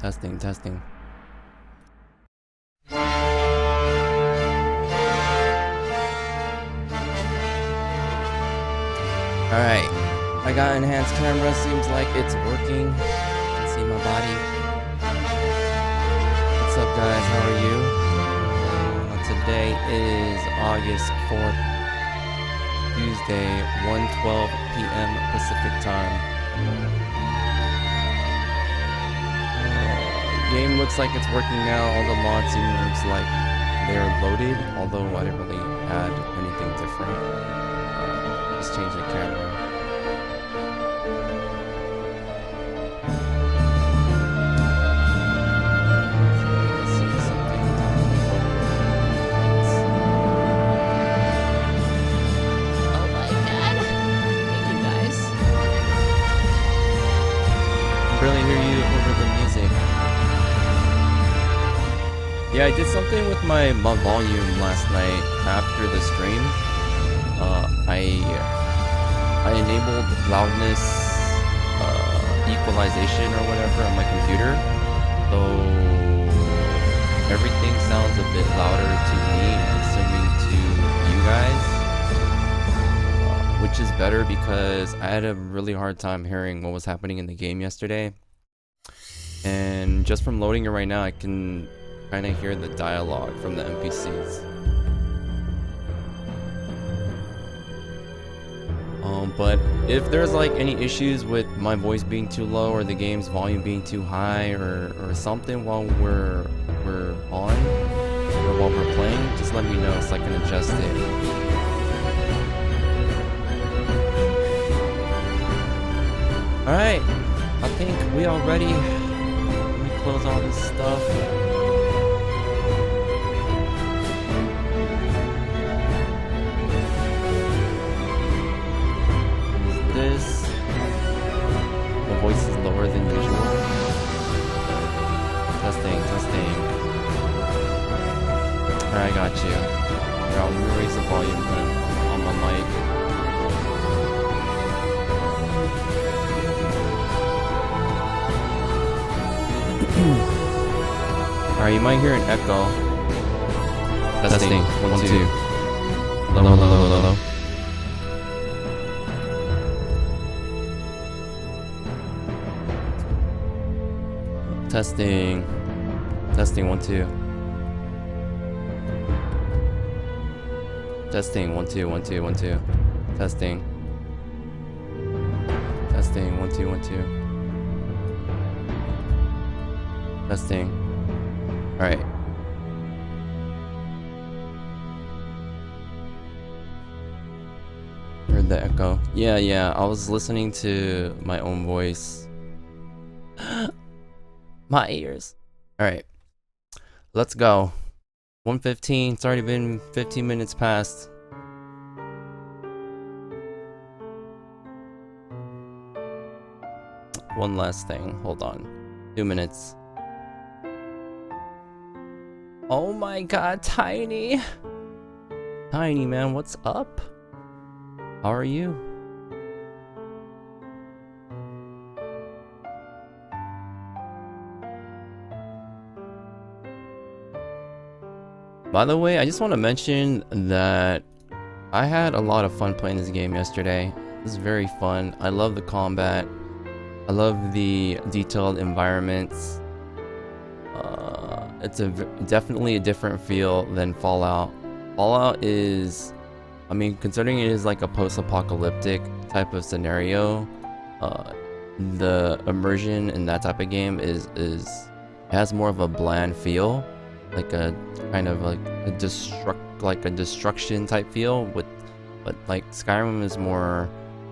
Testing, testing. Alright, I got enhanced camera, seems like it's working. You can see my body. What's up guys, how are you? Today is August 4th, Tuesday, 1:12 p.m. Pacific time. Game looks like it's working now, all the mods seems like they're loaded, although I didn't really add anything different. Just change the camera. Let's see something. Oh my god. Thank you guys. I barely hear you over the music. Yeah, I did something with my volume last night after the stream. I enabled loudness equalization or whatever on my computer, so everything sounds a bit louder to me, I'm assuming to you guys, which is better because I had a really hard time hearing what was happening in the game yesterday, and just from loading it right now I can kind of hear the dialogue from the NPCs. But if there's like any issues with my voice being too low or the game's volume being too high or something while we're on or while we're playing, just let me know so I can adjust it. Alright, I think we all ready. Let me close all this stuff. My voice is lower than usual. Testing, testing. Alright, I got you. Now, let me raise the volume on my mic. Alright, you might hear an echo. Testing, 1, 2. Hello, hello, hello, hello. Testing. Testing, 1, 2. Testing, 1, 2, 1, 2, 1, 2. Testing. Testing, 1, 2, 1, 2. Testing. Alright. Heard the echo. Yeah, I was listening to my own voice. My ears. Alright. Let's go. 1:15. It's already been 15 minutes past. One last thing. Hold on. 2 minutes. Oh my god, Tiny. Tiny, man, what's up? How are you? By the way, I just want to mention that I had a lot of fun playing this game yesterday. It was very fun. I love the combat. I love the detailed environments. It's definitely a different feel than Fallout. Fallout is, I mean, considering it is like a post-apocalyptic type of scenario, the immersion in that type of game has more of a bland feel. Like a kind of like a destruction type feel but like Skyrim is more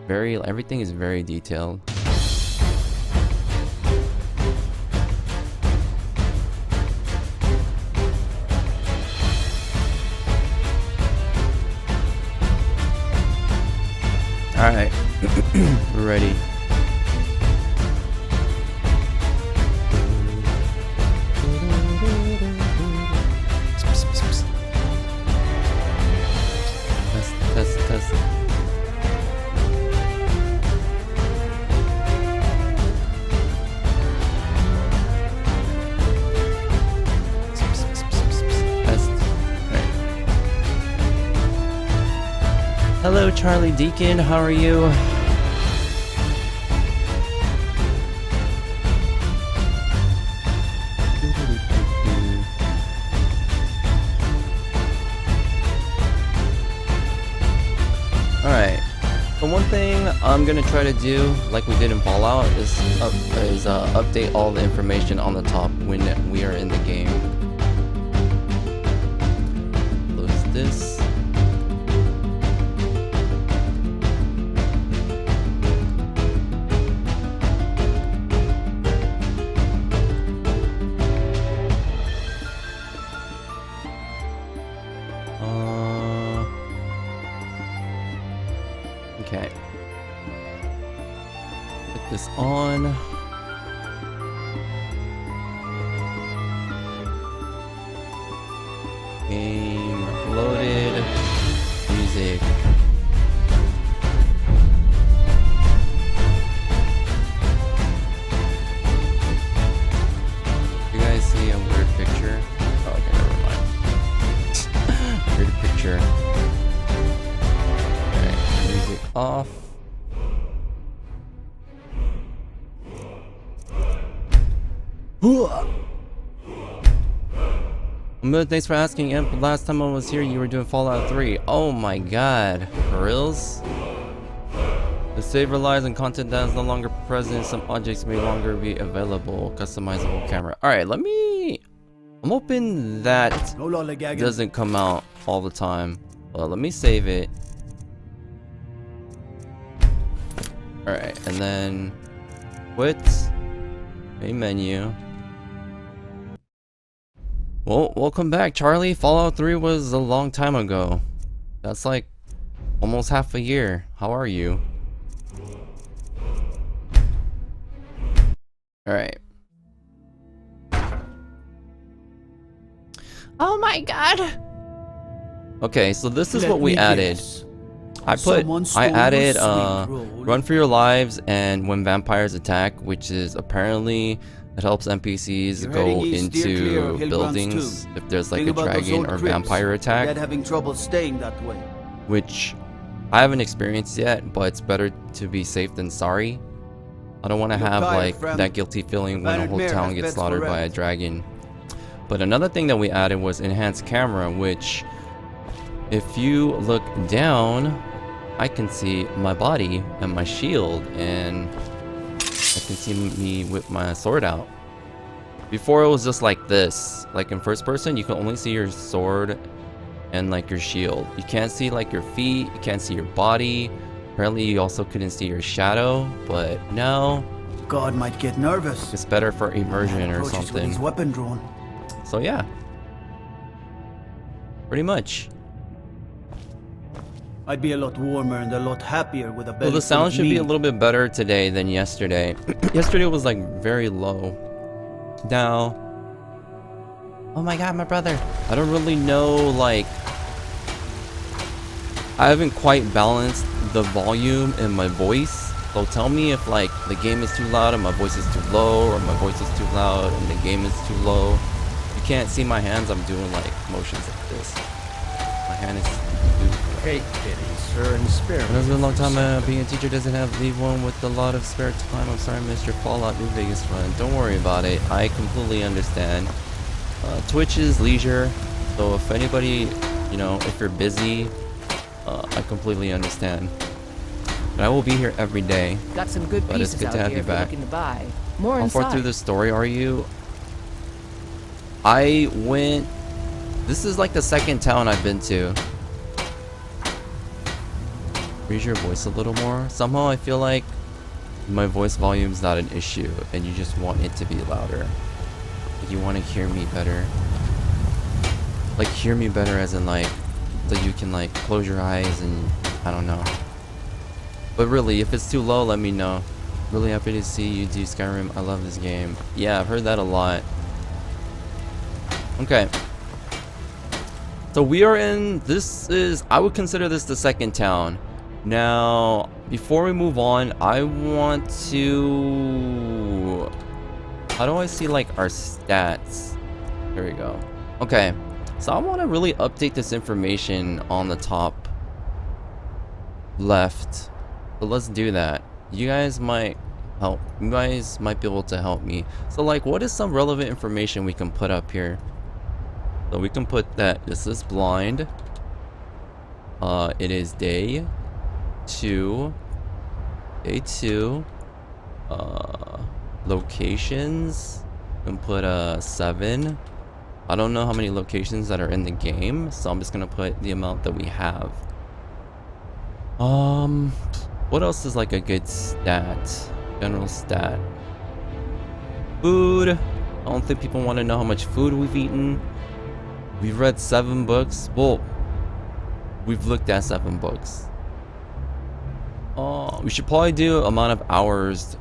everything is very detailed. Alright. We're ready. Test. Hello, Charlie Deacon. How are you? Alright, so one thing I'm gonna try to do, like we did in Fallout, is update all the information on the top when we are in the game. Close this. Okay. Put this on. Game loaded. Music. You guys see a weird picture? Oh, okay, never mind. Weird picture. Music off. Thanks for asking, Imp. Last time I was here, you were doing Fallout 3. Oh my god. For reals? The save relies on content that is no longer present. Some objects may longer be available. Customizable camera. Alright, let me... I'm hoping that doesn't come out all the time. Let me save it. Alright, and then quit. Main menu. Well, welcome back, Charlie. Fallout 3 was a long time ago. That's like almost half a year. How are you? Alright. Oh my god! Okay, so this is what we added. I added run for your lives and when vampires attack, which is apparently it helps NPCs go into buildings if there's like a dragon or vampire attack. Having trouble staying that way. Which I haven't experienced yet, but it's better to be safe than sorry. I don't want to have like that guilty feeling when a whole town gets slaughtered by a dragon. But another thing that we added was enhanced camera, which if you look down, I can see my body and my shield, and I can see me with my sword out. Before it was just like this, like in first person, you can only see your sword and like your shield. You can't see like your feet, you can't see your body. Apparently you also couldn't see your shadow, but now God might get nervous. It's better for immersion or something. His weapon drawn. So yeah, pretty much. I'd be a lot warmer and a lot happier with a belly. Well, the sound should meat. be a little bit better today than yesterday. Yesterday was like very low. Now, oh my god, my brother. I don't really know, like, I haven't quite balanced the volume in my voice. So tell me if like the game is too loud and my voice is too low, or my voice is too loud and the game is too low. You can't see my hands, I'm doing like motions like this. My hand is Hey, kitty, sir, and spare me. It's been a long time. Being a teacher doesn't have leave one with a lot of spare time. I'm sorry I missed your Fallout New Vegas run. Don't worry about it. I completely understand. Twitch is leisure, so if anybody, you know, if you're busy, I completely understand. But I will be here every day. Got some good But it's pieces good out to have here you if you're back. looking to buy. More How far inside. through the story are you? I went... This is like the second town I've been to. Raise your voice a little more. Somehow I feel like my voice volume's not an issue and you just want it to be louder. You want to hear me better. Like hear me better as in like, so you can like close your eyes and I don't know. But really, if it's too low, let me know. Really happy to see you do Skyrim. I love this game. Yeah, I've heard that a lot. Okay. So we are in, this is, I would consider this the second town. Now, before we move on, I want to... How do I see like our stats? There we go. Okay, so I want to really update this information on the top. left. But let's do that. You guys might help. You guys might be able to help me. So like, what is some relevant information we can put up here? So we can put that this is blind. It is day 2. Day 2. Locations. We can put 7. I don't know how many locations that are in the game, so I'm just gonna put the amount that we have. What else is like a good stat? General stat. Food. I don't think people want to know how much food we've eaten. We've read 7 books. Well, we've looked at 7 books. We should probably do amount of hours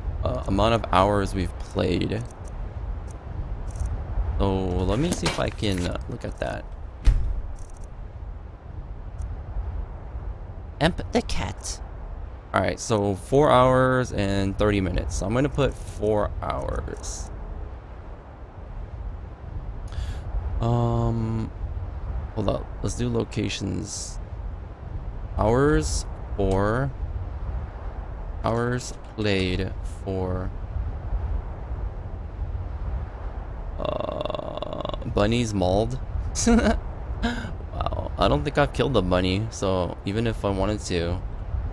we've played. So let me see if I can look at that. Emp the cat. Alright, so 4 hours and 30 minutes. So I'm gonna put 4 hours. Hold up. Let's do locations. Hours 4. Hours played 4. Bunnies mauled. Wow. I don't think I've killed a bunny, so even if I wanted to,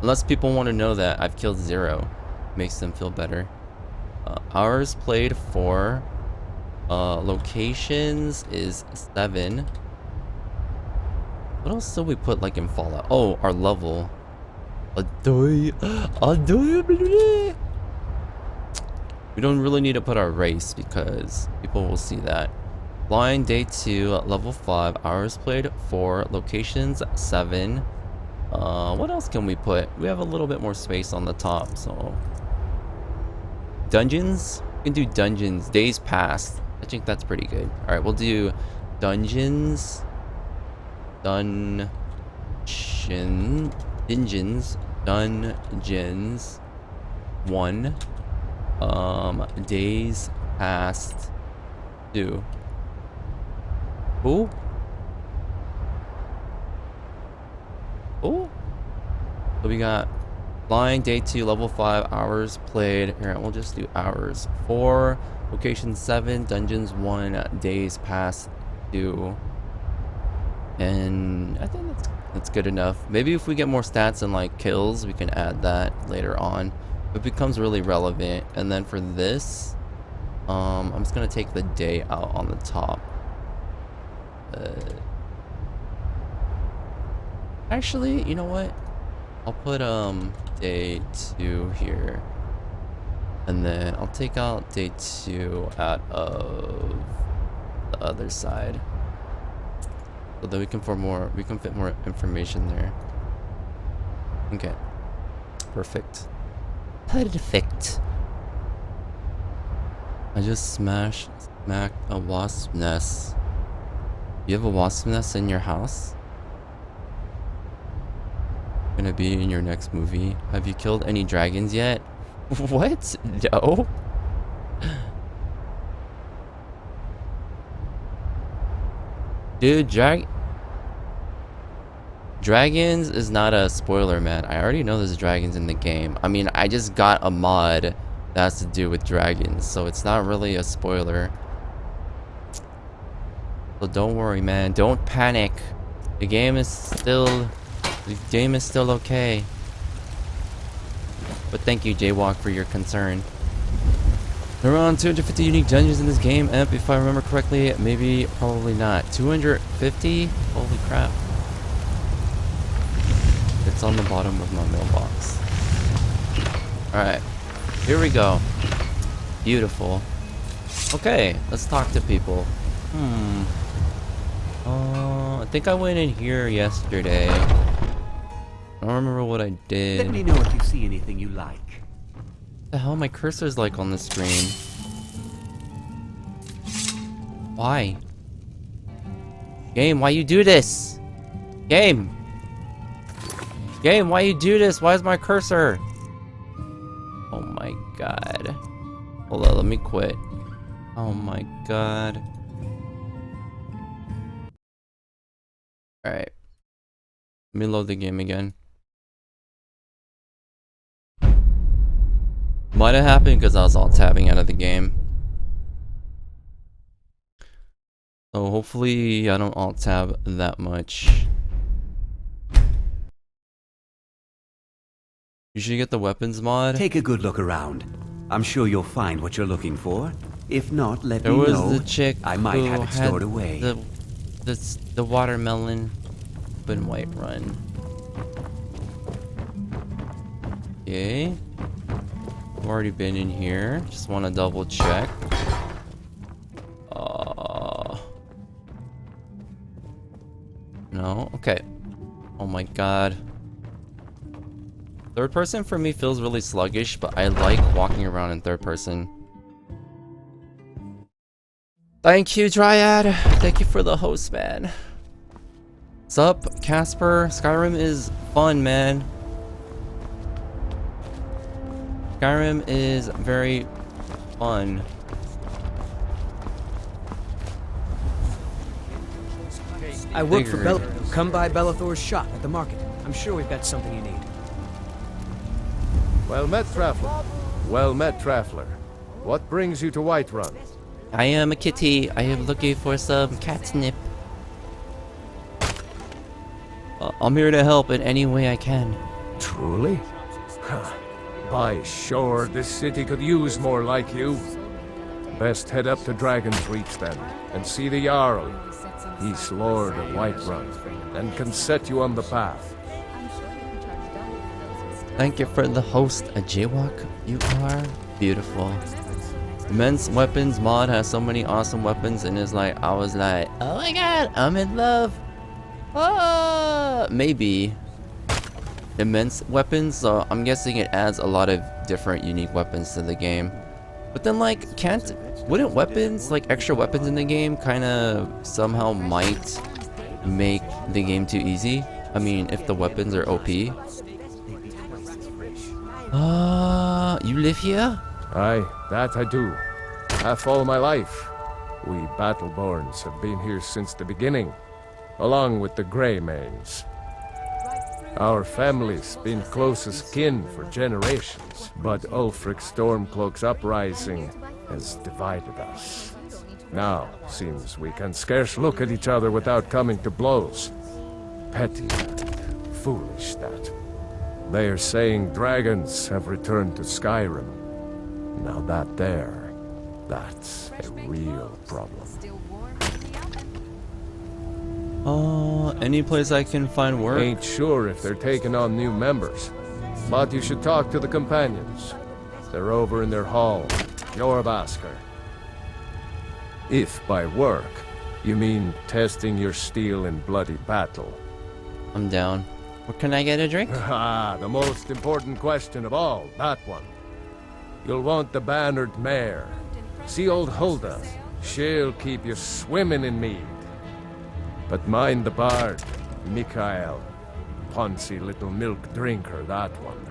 unless people want to know that I've killed 0, makes them feel better. Hours played 4. Locations is 7. What else did we put like in Fallout? Oh, our level. We don't really need to put our race because people will see that. Blind day 2, level 5, hours played 4, locations 7. What else can we put? We have a little bit more space on the top, so dungeons? We can do dungeons. Days passed. I think that's pretty good. Alright, we'll do dungeons. Dungeons. 1. Days past 2. Ooh. Ooh. So we got blind day 2, level 5, hours played. Here, we'll just do hours 4, location 7, dungeons 1, days past 2. And I think that's good enough. Maybe if we get more stats and like kills, we can add that later on. It becomes really relevant. And then for this, I'm just gonna take the day out on the top. Actually, you know what? I'll put day 2 here, and then I'll take out day 2 out of the other side, so that we can fit more information there. Okay, perfect. Perfect. I just smacked a wasp nest. You have a wasp nest in your house? Gonna be in your next movie. Have you killed any dragons yet? What? No. Dude, dragons is not a spoiler, man. I already know there's dragons in the game. I mean, I just got a mod that has to do with dragons, so it's not really a spoiler. So don't worry, man. Don't panic. The game is still okay. But thank you, Jaywalk, for your concern. There are around 250 unique dungeons in this game, Emp, if I remember correctly. Maybe, probably not. 250? Holy crap. It's on the bottom of my mailbox. Alright. Here we go. Beautiful. Okay, let's talk to people. I think I went in here yesterday. I don't remember what I did. Let me know if you see anything you like. What the hell my cursor's like on the screen? Why? Game, why you do this? Game! Game, why you do this? Why is my cursor? Oh my god. Hold on, let me quit. Oh my god. Alright. Let me load the game again. Might have happened because I was alt tabbing out of the game. So hopefully I don't alt tab that much. You should get the weapons mod. Take a good look around. I'm sure you'll find what you're looking for. If not, let There me was know. the chick I might who have it had stored away. the watermelon open white run. Okay. I've already been in here. Just want to double check. No? Okay. Oh my god. Third person for me feels really sluggish, but I like walking around in third person. Thank you, Dryad. Thank you for the host, man. Sup, Casper? Skyrim is fun, man. Skyrim is very fun. I work for Figured. Come by Bellathor's shop at the market. I'm sure we've got something you need. Well met, Traveler. Well met, Traveler. What brings you to Whiterun? I am a kitty. I am looking for some catnip. I'm here to help in any way I can. Truly? By sure, this city could use more like you. Best head up to Dragon's Reach then, and see the Jarl. He's Lord of Whiterun, and can set you on the path. Thank you for the host, a jaywalk. You are beautiful. Immense Weapons mod has so many awesome weapons, and it's like, I was like, oh my god, I'm in love. Maybe. Immense Weapons, so I'm guessing it adds a lot of different unique weapons to the game. But then like, wouldn't weapons, like extra weapons in the game, kind of somehow might make the game too easy? I mean, if the weapons are OP. You live here? Aye, that I do. Half all my life. We Battleborns have been here since the beginning, along with the Greymanes. Our family's been close as kin for generations, but Ulfric Stormcloak's uprising has divided us. Now, seems we can scarce look at each other without coming to blows. Petty and foolish that. They are saying dragons have returned to Skyrim. Now that's a real problem. Any place I can find work? Ain't sure if they're taking on new members, but you should talk to the companions. They're over in their hall, Jorvaskr. If by work, you mean testing your steel in bloody battle. I'm down. Where can I get a drink? Ah, the most important question of all, that one. You'll want the bannered mare. See old Hulda? She'll keep you swimming in mead. But mind the bard, Mikael. Poncy little milk drinker, that one.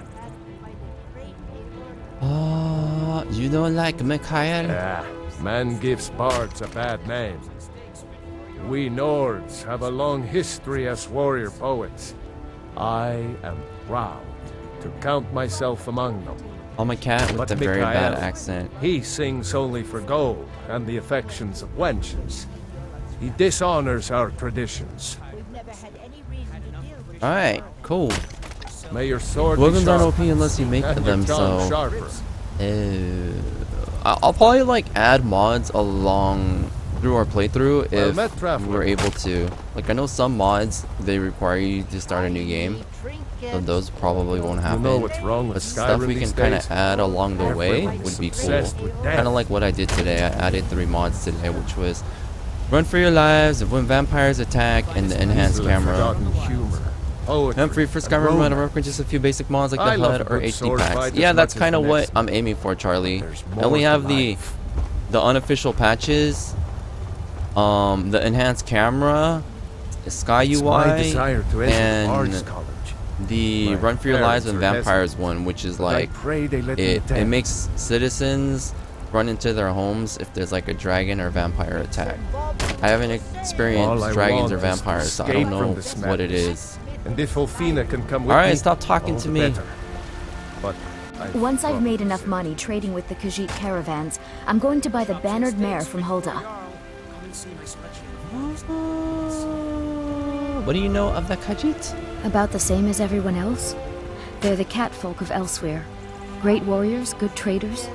You don't like Mikael? Yeah, man gives bards a bad name. We Nords have a long history as warrior poets. I am proud to count myself among them. I'm a cat with But a very bad Mikael, accent. he sings only for gold and the affections of wenches. He dishonors our traditions. Alright, cool. May your sword Weapons be aren't sharp OP unless you make and your them, tongue so... sharper. I'll probably like add mods along through our playthrough Well if met, Traveler. we're able to. Like, I know some mods, they require you to start a new game, so those probably won't You happen. know what's wrong with But stuff Skyrim we can these kind days? of add along the way Everyone's would be cool. obsessed with death. Kind of like what I did today. I added 3 mods today, which was Run for Your Lives, When Vampires Attack, and the Enhanced Easily Camera. forgotten humor. Poetry, I'm free for and Skyrim romance. Runner with just a few basic mods like I the love HUD a or good HD sword packs. fight Yeah, as that's much as kind of the what next I'm aiming for, Charlie. There's I only more have to the life. unofficial patches, the enhanced camera, Sky It's my UI, desire to enter Bard's and College. the My Run for Your Lives and parents are Vampires one, which is But like I pray they let me it down. makes citizens run into their homes if there's like a dragon or vampire attack. I haven't experienced All I dragons want or is to vampires, so I escape don't know from this what it madness. is. And if Olfina can come with Alright, me, stop talking all to the me. better. But Once I've made enough money trading with the Khajiit caravans, I'm going to buy the bannered mare from Hulda. What do you know of the Khajiit? About the same as everyone else. They're the catfolk of Elsewhere. Great warriors, good traders.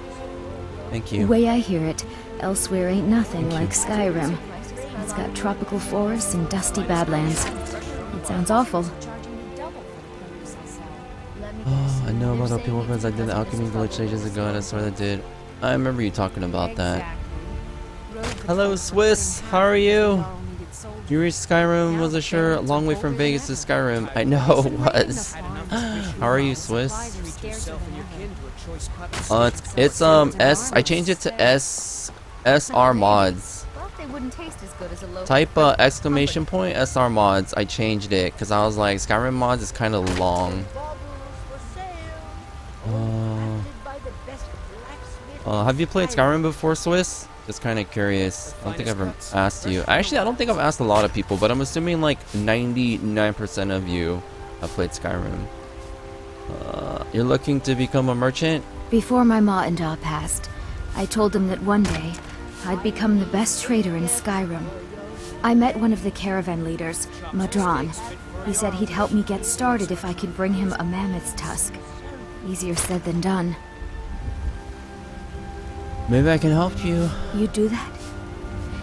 Thank The you. way I hear it, Elsewhere ain't nothing like Skyrim. It's got tropical forests and dusty badlands. It sounds awful. Oh, I know about OP weapons. I did the alchemy glitch ages ago and I sort of did. I remember you talking about that. Hello, Swiss. How are you? You reached Skyrim, was sure a long way from Vegas to Skyrim. I know it was. How are you, Swiss? It's S. I changed it to SR mods. Type exclamation point SR mods. I changed it because I was like Skyrim mods is kind of long. Have you played Skyrim before, Swiss? Just kind of curious. I don't think I've ever asked you. Actually, I don't think I've asked a lot of people, but I'm assuming like 99% of you have played Skyrim. You're looking to become a merchant? Before my ma and da passed, I told them that one day I'd become the best trader in Skyrim. I met one of the caravan leaders, Madran. He said he'd help me get started if I could bring him a mammoth's tusk. Easier said than done. Maybe I can help you. You'd do that?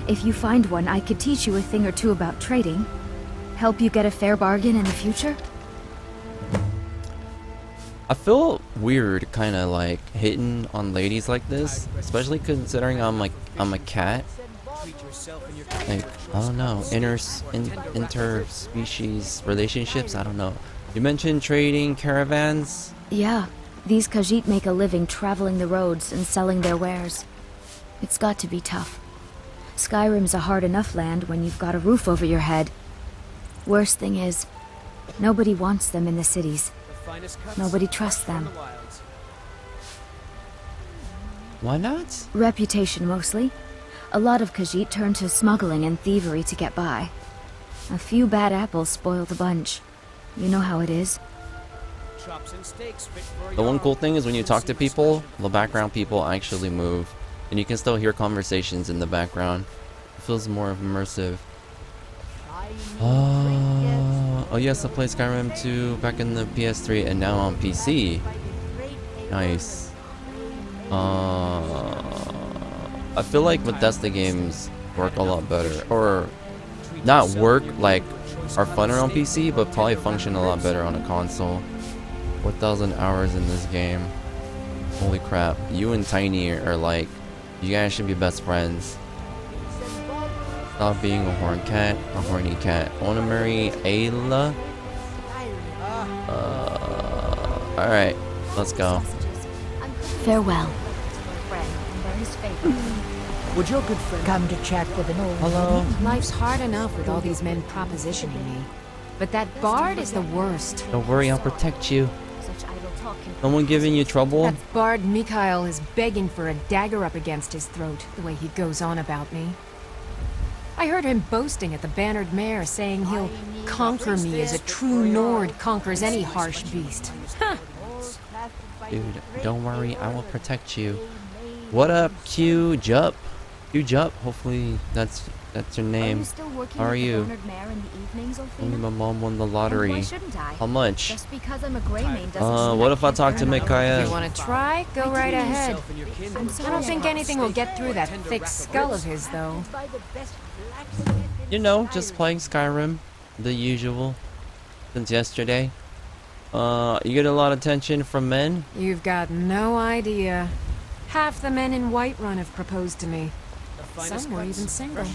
If you find one, I could teach you a thing or two about trading. Help you get a fair bargain in the future? I feel weird kind of like hitting on ladies like this, especially considering I'm a cat. Like, I don't know, interspecies relationships, I don't know. You mentioned trading caravans? Yeah. These Khajiit make a living traveling the roads and selling their wares. It's got to be tough. Skyrim's a hard enough land when you've got a roof over your head. Worst thing is, nobody wants them in the cities. Nobody trusts them. Why not? Reputation mostly. A lot of Khajiit turn to smuggling and thievery to get by. A few bad apples spoil the bunch. You know how it is. The one cool thing is when you talk to people, the background people actually move. And you can still hear conversations in the background. It feels more immersive. Oh yes, I played Skyrim 2 back in the PS3 and now on PC. Nice. I feel like Bethesda games work a lot better. Or not work, like are funner on PC, but probably function a lot better on a console. 4,000 hours in this game. Holy crap. You and Tiny are like, you guys should be best friends. Stop being a horny cat. I wanna marry Ayla. Alright, let's go. Farewell. Would your good friend come to chat with an old Hello. Life's hard enough with all these men propositioning me. But that bard is the worst. Don't worry, I'll protect you. Someone giving you trouble? That bard Mikhail is begging for a dagger up against his throat, the way he goes on about me. I heard him boasting at the bannered mare, saying he'll conquer me as a true Nord conquers any harsh beast. Huh. Dude, don't worry, I will protect you. What up, Q Jup? Q Jup, hopefully that's your name. How are you? Only my mom won the lottery. How much? What if I talk to Micaiah? You want to try? Go right ahead. I don't think anything will get through that thick skull of his, though. You know, just playing Skyrim. The usual. Since yesterday. You get a lot of attention from men? You've got no idea. Half the men in Whiterun have proposed to me. Some were even single.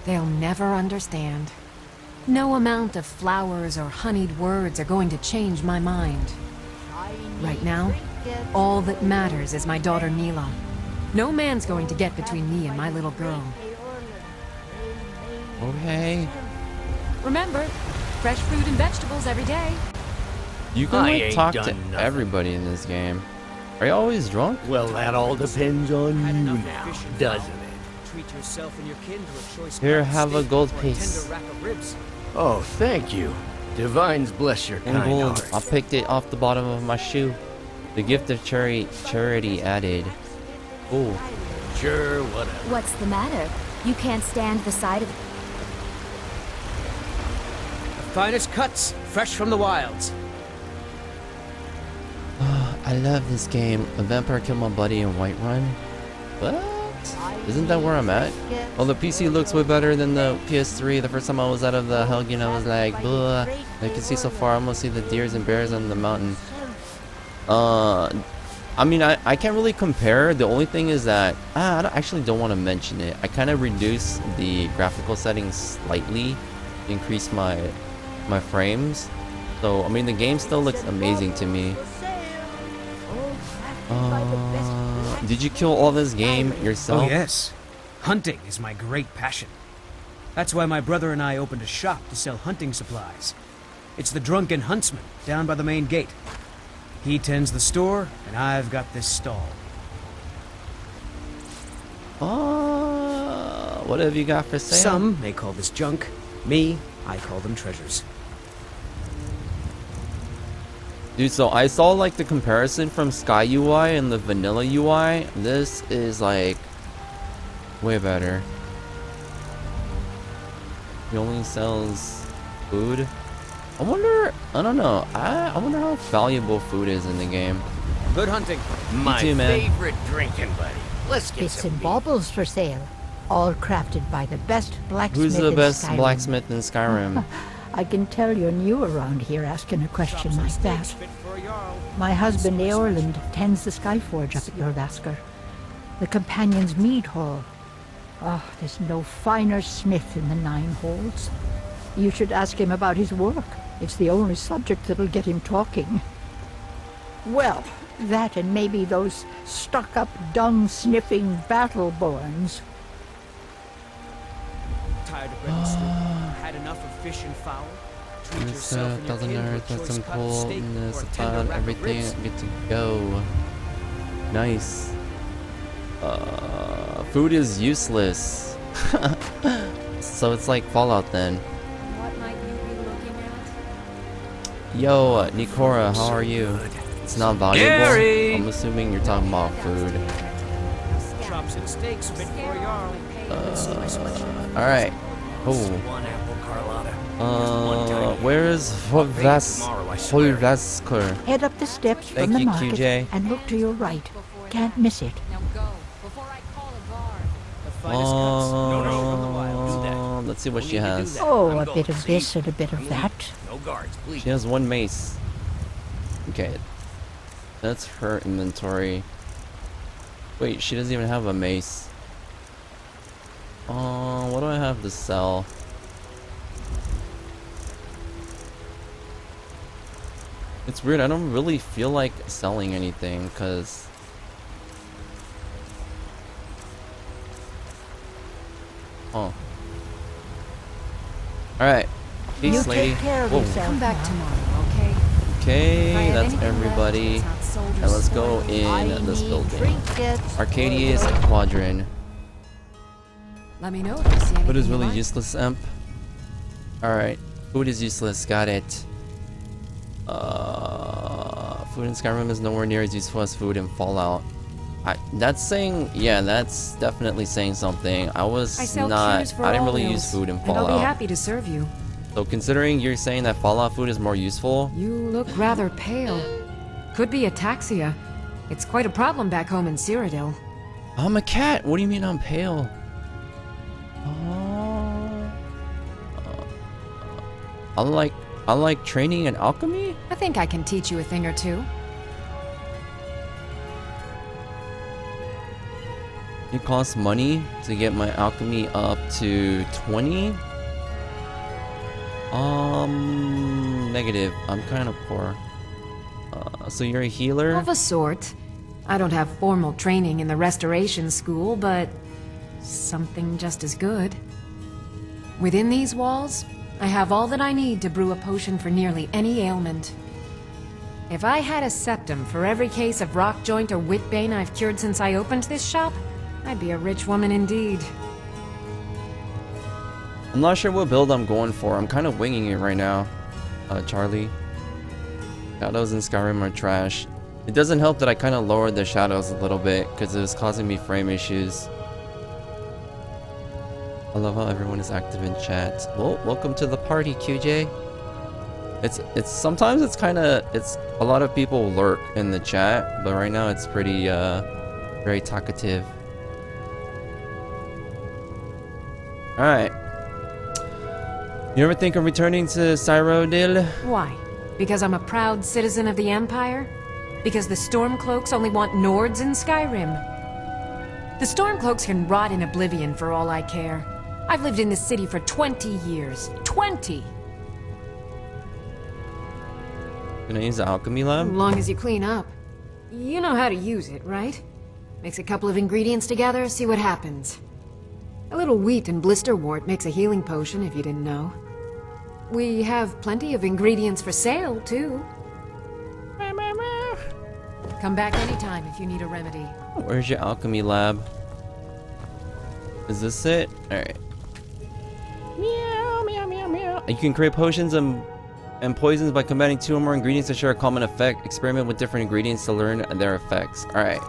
They'll never understand. No amount of flowers or honeyed words are going to change my mind. Right now, all that matters is my daughter Mila. No man's going to get between me and my little girl. Okay. Remember, fresh fruit and vegetables every day. You can like talk to everybody in this game. Are you always drunk? Well, that all depends on you now, doesn't it? Here, have a gold piece. Oh, thank you. Divines bless your And kind gold. heart. I picked it off the bottom of my shoe. The gift of charity added. Oh. Sure, whatever. What's the matter? You can't stand the sight of... The finest cuts, fresh from the wilds. I love this game. A vampire killed my buddy in Whiterun. What? Isn't that where I'm at? Oh, the PC looks way better than the PS3. The first time I was out of the Helgen, I was like, "Bleh." I can see so far. I almost see the deers and bears on the mountain. I mean, I can't really compare. The only thing is that I don't want to mention it. I kind of reduced the graphical settings slightly, increased my frames. So I mean, the game still looks amazing to me. Did you kill all this game yourself? Oh yes. Hunting is my great passion. That's why my brother and I opened a shop to sell hunting supplies. It's the Drunken Huntsman, down by the main gate. He tends the store, and I've got this stall. What have you got for sale? Some may call this junk. Me, I call them treasures. Dude, so I saw like the comparison from Sky UI and the vanilla UI. This is like way better. He only sells food. I don't know. I wonder how valuable food is in the game. Good hunting. My too, man. favorite drinking buddy. Let's get Bits some and baubles for sale, all crafted by the best blacksmith. Who's the in best Skyrim. blacksmith in Skyrim? I can tell you're new around here asking a question like that. My husband Eorland tends the Skyforge up at Jordasker, the Companion's Mead Hall. Oh, there's no finer smith in the Nine Halls. You should ask him about his work. It's the only subject that'll get him talking. Well, that and maybe those stuck-up, dung-sniffing battle-borns. Tired of bread and stew? Had enough of fish and fowl? Treat This yourself and your doesn't kin to a earth, that's choice some cut of steak coolness or a tender about rack of everything. ribs. Get to go. Nice. Food is useless. So it's like Fallout then. What might you be looking at? Yo, Nikora, how are you? It's not valuable. Gary! I'm assuming you're talking about food. Chops and steaks fit for a Jarl. Alright. Oh. one apple Carlotta. Where's Volvasker? Head up the steps Thank from the you, market QJ. and look to your right. Can't miss it. Now go, before I call a guard. The finest cuts, fresh from the wilds. Let's see what she has. Oh, a bit of this and a bit of that. No guards, please. She has one mace. Okay. That's her inventory. Wait, she doesn't even have a mace. What do I have to sell? It's weird, I don't really feel like selling anything, cause oh. Alright. Peace, You lady. take care of Whoa. yourself. Come back now. tomorrow, okay? Okay, If I have that's anything left, everybody. it's not soldiers Now let's go spoiling. in this building. trinkets. Arcadius Quadrant. Let me know if you see anything Food is you really like. useless, Emp. Alright. Food is useless, got it. Food in Skyrim is nowhere near as useful as food in Fallout. That's saying, yeah, that's definitely saying something. I I sell cues for I didn't all really meals, use food in and I'll be Fallout. happy to serve you. So considering you're saying that Fallout food is more useful, You look rather pale. Could be ataxia. It's quite a problem back home in Cyrodiil. I'm a cat. What do you mean I'm pale? I like training in alchemy? I think I can teach you a thing or two. It costs money to get my alchemy up to 20. Negative. I'm kind of poor. So you're a healer? Of a sort. I don't have formal training in the restoration school, but something just as good. Within these walls, I have all that I need to brew a potion for nearly any ailment. If I had a septum for every case of rock joint or whitbane I've cured since I opened this shop, I'd be a rich woman indeed. I'm not sure what build I'm going for. I'm kind of winging it right now. Charlie. Shadows in Skyrim are trash. It doesn't help that I kind of lowered the shadows a little bit because it was causing me frame issues. I love how everyone is active in chat. Well, welcome to the party, QJ. It's sometimes it's a lot of people lurk in the chat, but right now it's pretty very talkative. All right. You ever think of returning to Cyrodiil? Why? Because I'm a proud citizen of the Empire? Because the Stormcloaks only want Nords in Skyrim? The Stormcloaks can rot in oblivion for all I care. I've lived in this city for 20 years. 20! Gonna use the alchemy lab? As long as you clean up. You know how to use it, right? Mix a couple of ingredients together, see what happens. A little wheat and blisterwort makes a healing potion, if you didn't know. We have plenty of ingredients for sale, too. Come back anytime if you need a remedy. Where's your alchemy lab? Is this it? Alright. Meow, meow, meow, meow. You can create potions and poisons by combining 2 or more ingredients to share a common effect. Experiment with different ingredients to learn their effects. Alright.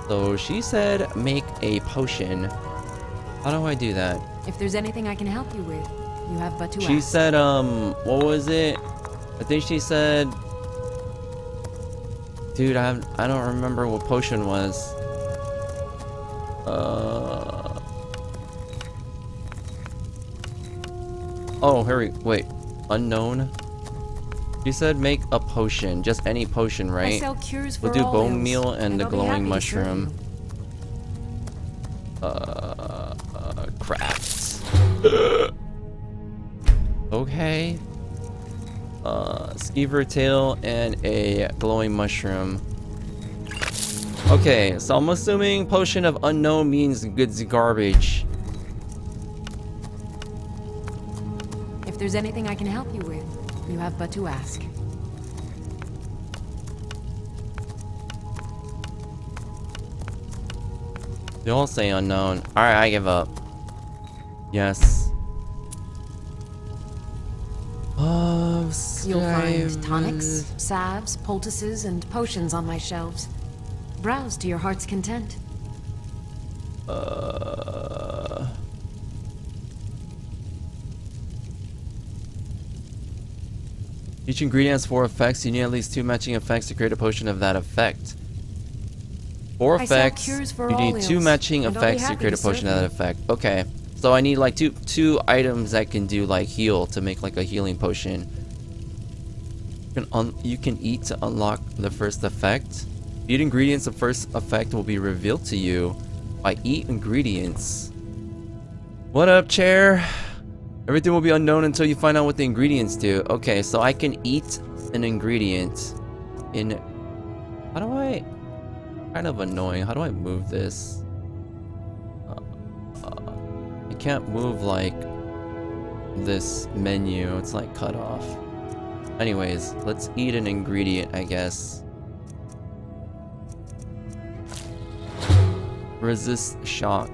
So she said make a potion. How do I do that? If there's anything I can help you with, you have but to ask. She said, what was it? I think she said... Dude, I don't remember what potion was. Oh, wait. Unknown? She said make a potion. Just any potion, right? I sell cures for we'll do all bone ills, meal and the I'll be glowing happy to serve mushroom. you. Crafts. Okay. Skeever tail and a glowing mushroom. Okay, so I'm assuming potion of unknown means goods garbage. If there's anything I can help you with, you have but to ask. They all say unknown. Alright, I give up. Yes. You'll find tonics, salves, poultices, and potions on my shelves. Browse to your heart's content. Each ingredient has 4 effects. You need at least 2 matching effects to create a potion of that effect. 4 I sell effects. cures for You all need 2 ills, matching and I'll be effects to happy create a to potion of serve that effect. Okay. So I need like two items that can do like heal to make like a healing potion. You can eat to unlock the first effect. Eat ingredients, the first effect will be revealed to you by eat ingredients. What up, chair? Everything will be unknown until you find out what the ingredients do. Okay, so I can eat an ingredient in... How do I... Kind of annoying. How do I move this? I can't move like this menu. It's like cut off. Anyways, let's eat an ingredient, I guess. Resist shock.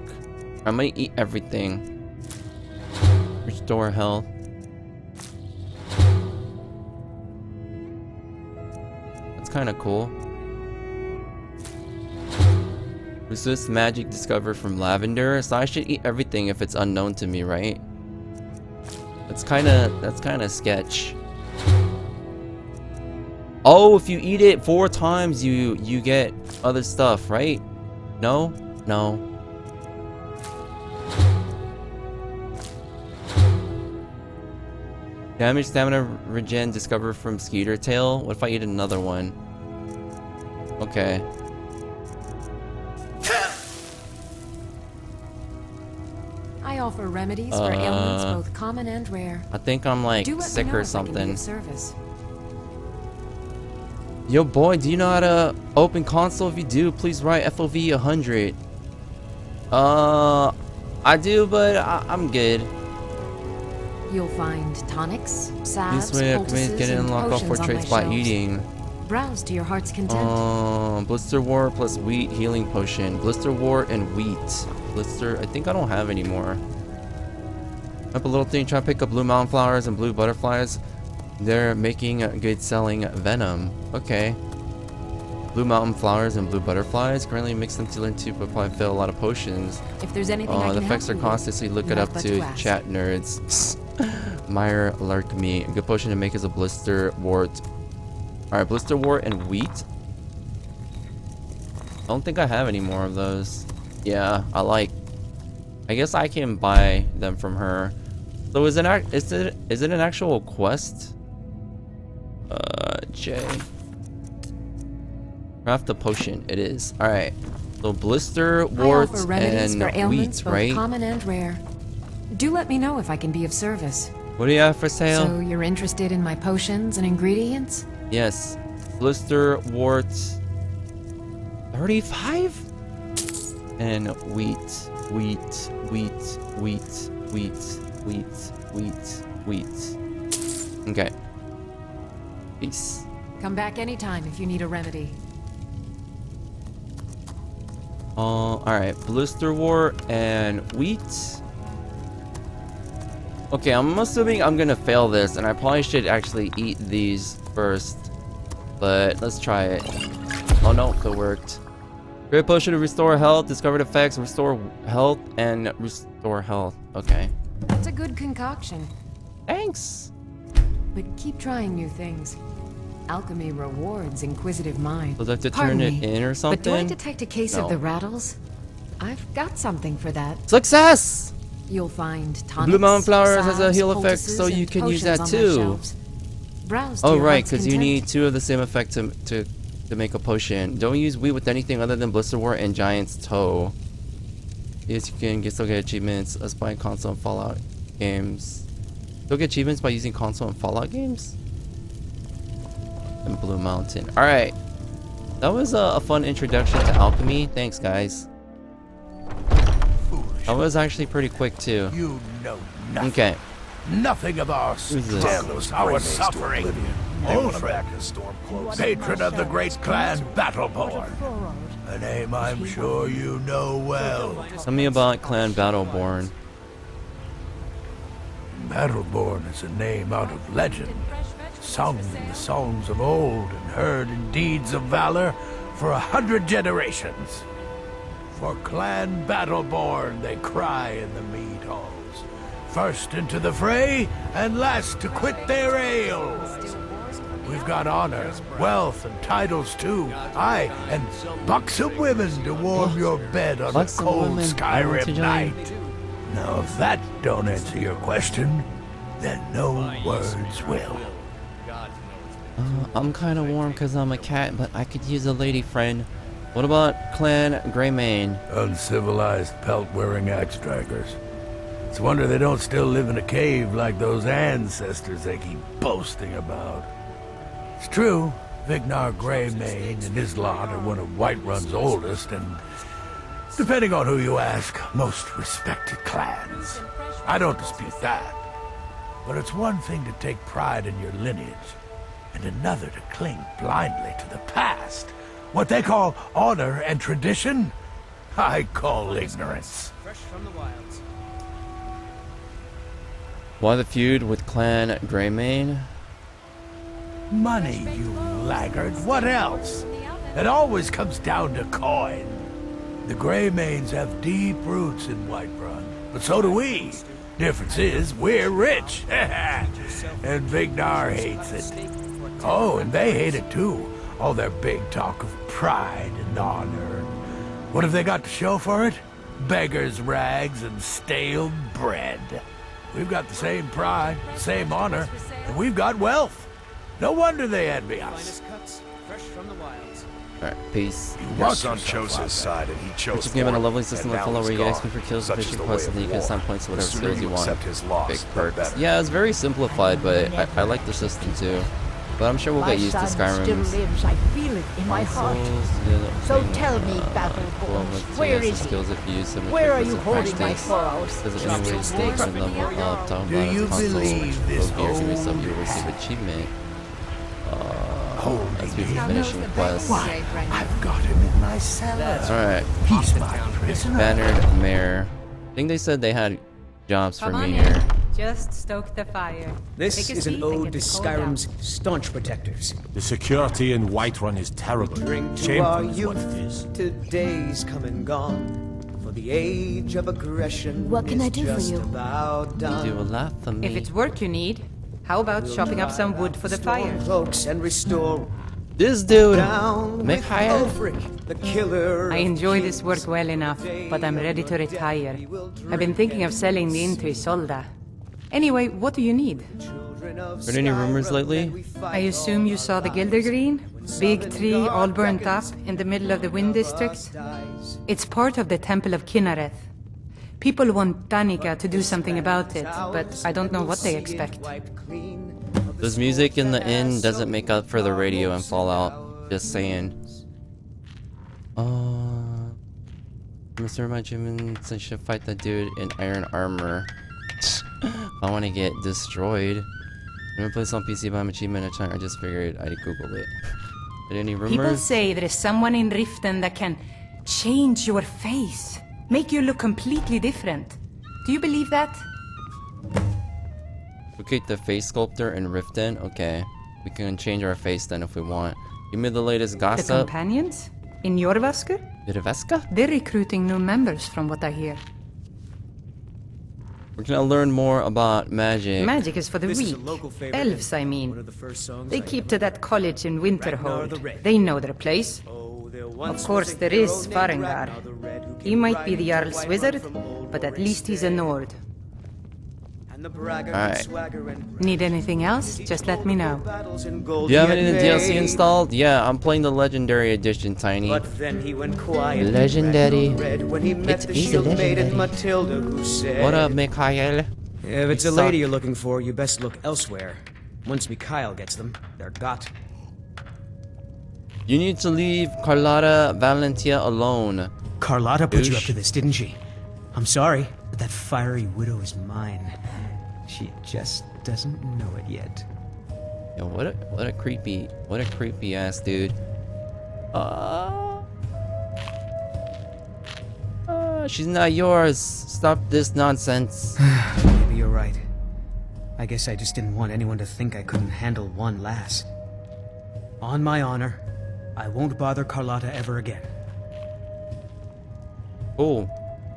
I'm gonna eat everything. Restore health. That's kind of cool. Resist magic discovered from lavender. So I should eat everything if it's unknown to me, right? That's kind of sketch. Oh, if you eat it 4 times, you get other stuff, right? No? No. Damage stamina regen discovered from Skeeter tail. What if I eat another one? Okay. I offer remedies for ailments both common and rare. I think I'm like Do let me sick know or if I can be something. of service. Yo boy, do you know how to open console? If you do, please write FOV 100. I do, but I'm good. You'll find tonics, salves, This way I can poultices, get it and unlocked off for potions on my traits by shelves. eating. Browse to your heart's content. Blister wart plus wheat healing potion. Blister wart and wheat. Blister, I think I don't have any more. Up a little thing, try to pick up blue mountain flowers and blue butterflies. They're making good selling venom. Okay. Blue mountain flowers and blue butterflies. Currently mix them to learn to, but probably fail a lot of potions. If there's anything I can The effects are help you with, constantly look you it have up but to ask. chat nerds. Meyer lark me. A good potion to make is a blister wart. Alright, blister wart and wheat. I don't think I have any more of those. Yeah, I guess I can buy them from her. So is it an actual quest? J. Craft a potion. It is. Alright. So blister, I wart, offer remedies and for ailments wheat, both right? common and rare. Do let me know if I can be of service. What do you have for sale? So you're interested in my potions and ingredients? Yes. Blister, wart, 35? And wheat. Okay. Peace. Come back anytime if you need a remedy. Alright. Blister wart and wheat. Okay, I'm assuming I'm gonna fail this, and I probably should actually eat these first. But let's try it. Oh no, it worked. Great potion to restore health, discovered effects, restore health, and restore health. Okay. That's a good concoction. Thanks. But keep trying new things. Alchemy rewards inquisitive minds. So do I have to Pardon turn it me, in or something? But do I detect a case No. of the rattles? I've got something for that. Success! You'll find tonics, Blue mountain flowers has a salves, heal effect, poultices, so you and can use potions that on their too. shelves. Browse to Oh your right, heart's because you content. need 2 of the same effect to make a potion. Don't use wheat with anything other than blister wart and giant's toe. Yes, you can still get achievements as buying console and Fallout games. Still get achievements by using console and Fallout games. And Blue Mountain. All right, that was a fun introduction to alchemy. Thanks, guys. That was actually pretty quick too. You know nothing. Okay. Nothing of our Who's this? struggles, our suffering. Ulfred, patron of the great clan Battleborn. A name I'm sure you know well. Tell me about Clan Battleborn. Battleborn is a name out of legend, sung in the songs of old and heard in deeds of valor for 100 generations. For Clan Battleborn they cry in the mead halls, first into the fray and last to quit their ales. We've got honor, wealth, and titles too. Aye, and buxom women to warm your bed on a Buxom cold women, I want to Skyrim join. night. Now if that don't answer your question, then no words will. I'm kind of warm because I'm a cat, but I could use a lady friend. What about Clan Greymane? Uncivilized pelt-wearing axe-draggers. It's a wonder they don't still live in a cave like those ancestors they keep boasting about. It's true, Vignar Greymane and his lot are one of Whiterun's oldest and, depending on who you ask, most respected clans. I don't dispute that. But it's one thing to take pride in your lineage, and another to cling blindly to the past. What they call honor and tradition, I call ignorance. Fresh from the wilds. Why the feud with Clan Greymane? Money, you laggard. What else? It always comes down to coin. The Greymanes have deep roots in Whiterun, but so do we. Difference is, we're rich. And Vignar hates it. Oh, and they hate it too. All their big talk of pride and honor. What have they got to show for it? Beggars' rags and stale bread. We've got the same pride, same honor, and we've got wealth. No wonder they envy us. Cuts, fresh from the wilds. Alright, peace. Your son chose his side, and he chose Which is given a for it, level system and of now follow he's where you get gone. XP for kills, Such is efficient the quests, way and then you of can war. assign points to The whatever sooner skills you want. accept his loss, Big the perks. better. Yeah, it's very simplified, but I like the system too. But I'm sure we'll My get used to son still Skyrim's lives. I feel it in my heart. So tell me, Battleborn, where is he? skills if you use them Where are as you a holding my practice. furrows? Does it anyway stakes and level up, talking Do about you his console, believe this go gears, and stuff, old you receive achievement. Holy That's people man. finishing quests. Why, I've got him in my cellar. Alright, He's my prisoner. Bannered Mare. I think they said they had jobs for Come me on here. in. Just stoke the fire. This Take a is an seat and ode get to the cold out. Skyrim's staunch protectors. The security in Whiterun is terrible. Drink to Shameful our is what it youth, is. to days come and gone. For the age of aggression What can is I do for just you? about done. Do a lot for me. If it's work you need, how about chopping up some wood for the fire? Cloaks and restore This dude, down with Mikhail. Ulfric, the killer. I of enjoy kings. this work well enough, but I'm ready to retire. I've been thinking of selling the into Isolda. Anyway, what do you need? Heard any rumors lately? I assume you saw the Gildergreen? Big tree all burnt up in the middle of the Wind District? It's part of the Temple of Kinnareth. People want Danica to do something about it, but I don't know what they expect. This music in the inn doesn't make up for the radio and Fallout. Just saying. Mr. My Jimin, I should fight that dude in iron armor. I want to get destroyed. I'm gonna play this on PC, but I'm achievement at time. I just figured I'd Google it. Did any rumors? People say there is someone in Riften that can change your face, make you look completely different. Do you believe that? Locate the face sculptor in Riften. Okay, we can change our face then if we want. Give me the latest The gossip. companions? In Jorvaskr? Jorvaskr? They're recruiting new members from what I hear. We're gonna learn more about magic. Magic is for the This is weak. a local favorite. Elves, I One mean. of the first songs They I keep ever to that college in Ragnar the Winterhold. Red. They know their place. Oh, there Of once course, was a there hero is named Farengar. Ragnar the Red who He came might be riding the to Jarl's Whiterun wizard, from old but at Warwick's least he's a day. Nord. And the braggart Alright. and swagger and Need anything else? Just let me know. battles in Do gold you have he any of the had DLC made. installed? Yeah, I'm playing the Legendary Edition, Tiny. But then he went quiet. Legendary. Red when he met It the is a shield maiden legendary. Matilda, who said, What up, Mikhail? If it's a You lady suck. you're looking for, you best look elsewhere. Once Mikhail gets them, they're got. You need to leave Carlotta Valentia alone. Carlotta put you up Douche. to this, didn't she? I'm sorry, but that fiery widow is mine. She just doesn't know it yet. Yo, what a creepy ass dude. She's not yours. Stop this nonsense. Maybe you're right. I guess I just didn't want anyone to think I couldn't handle one lass. On my honor, I won't bother Carlotta ever again. Oh,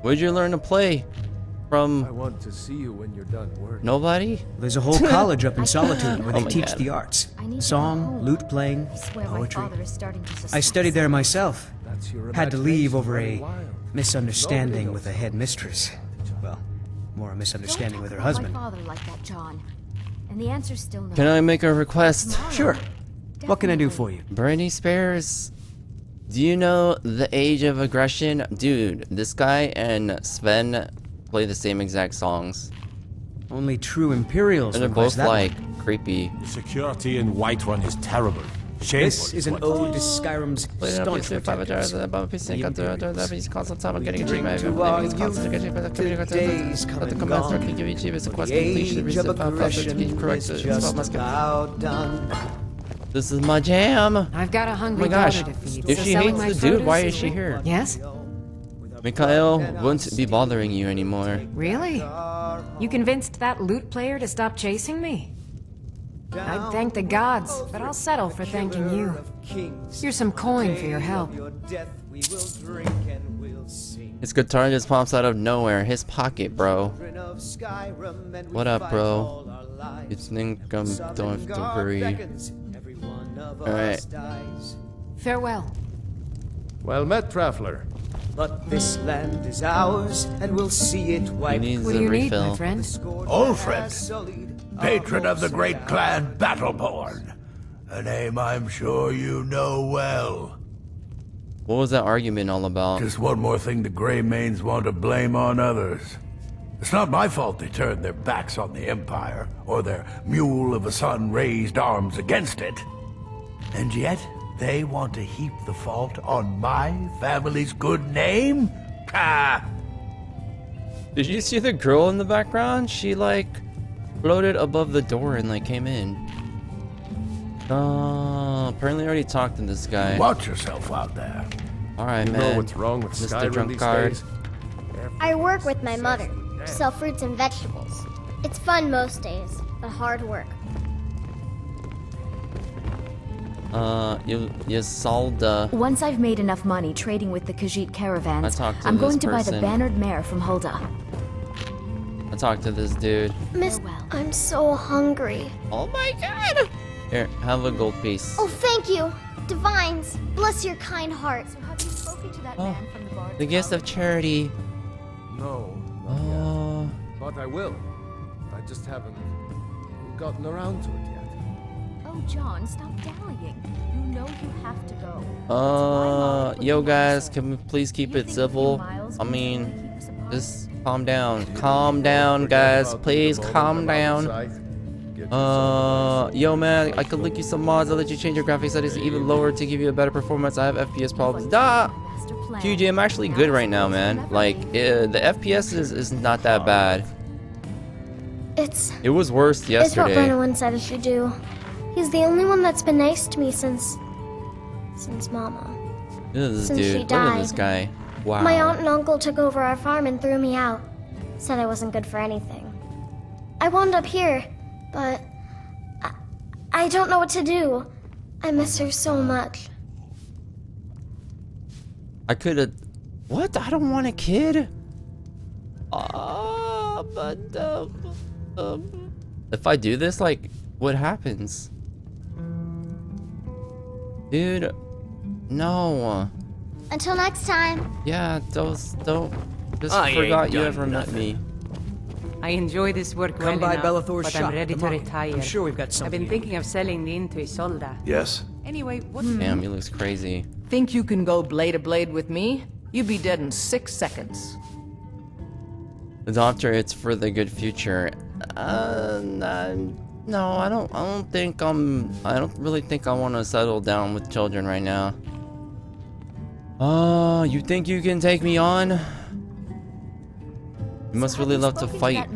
where'd you learn to play? I From want to see you when you're done work. nobody? There's a whole college up in Solitude where Oh they my teach God. the arts. I need to go Song, home. lute playing, I swear my poetry. father is starting to suspect I studied there something. myself. That's your Had to leave imagination over running a wild. misunderstanding Nobody with the knows. head mistress. Well, more a misunderstanding Don't with her talk about husband. My father like that, John. And the answer's still no. Can I make a request? Sure. What can I do for Definitely. you? Britney Spears. Do you know the age of aggression? Dude, this guy and Sven play the same exact songs. Only true Imperials And they're request both that like one. creepy. The security in Whiterun is terrible. Shameful This is an what it ode to Skyrim's staunch protectors. days come and gone. The age of aggression is just about done. This is my jam. I've got a Oh hungry my gosh. daughter to feed. If so she selling hates my the dude, why produce is she here? Yes? Mikhail won't be bothering you anymore. Really? You convinced that lute player to stop chasing me? I'd thank the gods, but I'll settle for thanking you. Here's some coin for your help. His guitar just pops out of nowhere. His pocket, bro. What up, bro? You think I'm don't have to worry? Alright. Farewell. Well met, traveler. But this land is ours, and we'll see it He wiped. needs What a do you need, my refill. friend? Ulfred, patron of the great clan Battleborn. A name I'm sure you know well. What was that argument all about? Just one more thing the Greymanes want to blame on others. It's not my fault they turned their backs on the Empire, or their mule of a son raised arms against it. And yet, they want to heap the fault on my family's good name? Ah! Did you see the girl in the background? She like floated above the door and like came in. Apparently I already talked to this guy. Watch yourself out there. Alright, You man. know what's wrong with Mr. Skyrim Drunk these Card. days? I work with my mother. Sell fruits and vegetables. It's fun most days, but hard work. You sold Once I've made enough money trading with the Khajiit caravans, I'm this going to buy the person. bannered mare from Hulda. I talked to this dude. Miss, I'm so hungry. Oh my god! Here, have a gold piece. Oh, thank you. Divines, bless your kind heart. So have you spoken to that Oh, man from the bar? The gift of charity. No, not yet. But I will. I just haven't gotten around to it yet. Oh, John, stop dallying. You know you have to go. Yo guys, can we please keep it civil? I mean, just calm down. Calm down, guys. Please calm down. Yo man, I could link you some mods. I'll let you change your graphics settings even lower to give you a better performance. I have FPS problems. QJ, I'm actually good right now, man. Like, the FPS is not that bad. It was worse It's what yesterday. Brennan said I should do. He's the only one that's been nice to me since Mama. Look at this Since she dude. Look at this died. guy. Wow. My aunt and uncle took over our farm and threw me out. Said I wasn't good for anything. I wound up here, but I don't know what to do. I miss her so much. I could have. What? I don't want a kid. If I do this, like, what happens? Dude, no. Until next time. Yeah, don't. Just I ain't forgot you done ever met me. I enjoy this work Come well by enough, Bellathor's but shop I'm ready to tomorrow. retire. I'm sure we've got I've something. been thinking of selling the into Isolda. Yes. Anyway, what? Damn, he looks crazy. Think you can go blade to blade with me? You'd be dead in 6 seconds. The doctor, it's for the good future. No, I don't think I don't really think I want to settle down with children right now. You think you can take me on? You must really love to fight.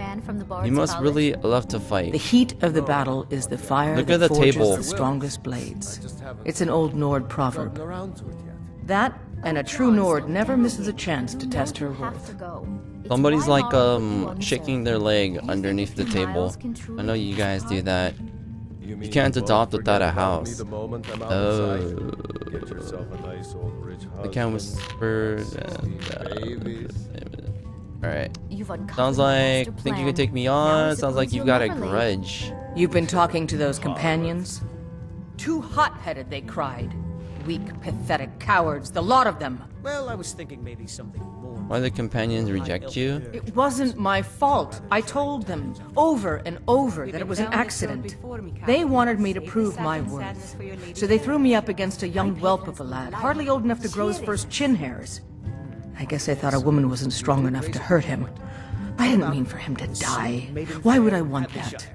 You must really love to fight. The heat of the battle is the fire Look that at the forges table. the strongest blades. haven't It's an old Nord proverb. gotten around to it yet. That, and a true Nord never misses a chance to test her worth. Somebody's like shaking their leg underneath the table. I know you guys do that. You can't adopt without a house. Oh. Get yourself a nice old rich I can't whisper. Alright. Sounds like think you can take me on. Sounds like you've got a grudge. You've been talking to those companions? Too hot-headed, they cried. Weak, pathetic cowards, the lot of them. Well, I was thinking maybe something more. Why the companions reject you? It wasn't my fault. I told them over and over that it was an accident. They wanted me to prove my worth. So they threw me up against a young whelp of a lad, hardly old enough to grow his first chin hairs. I guess they thought a woman wasn't strong enough to hurt him. I didn't mean for him to die. Why would I want that?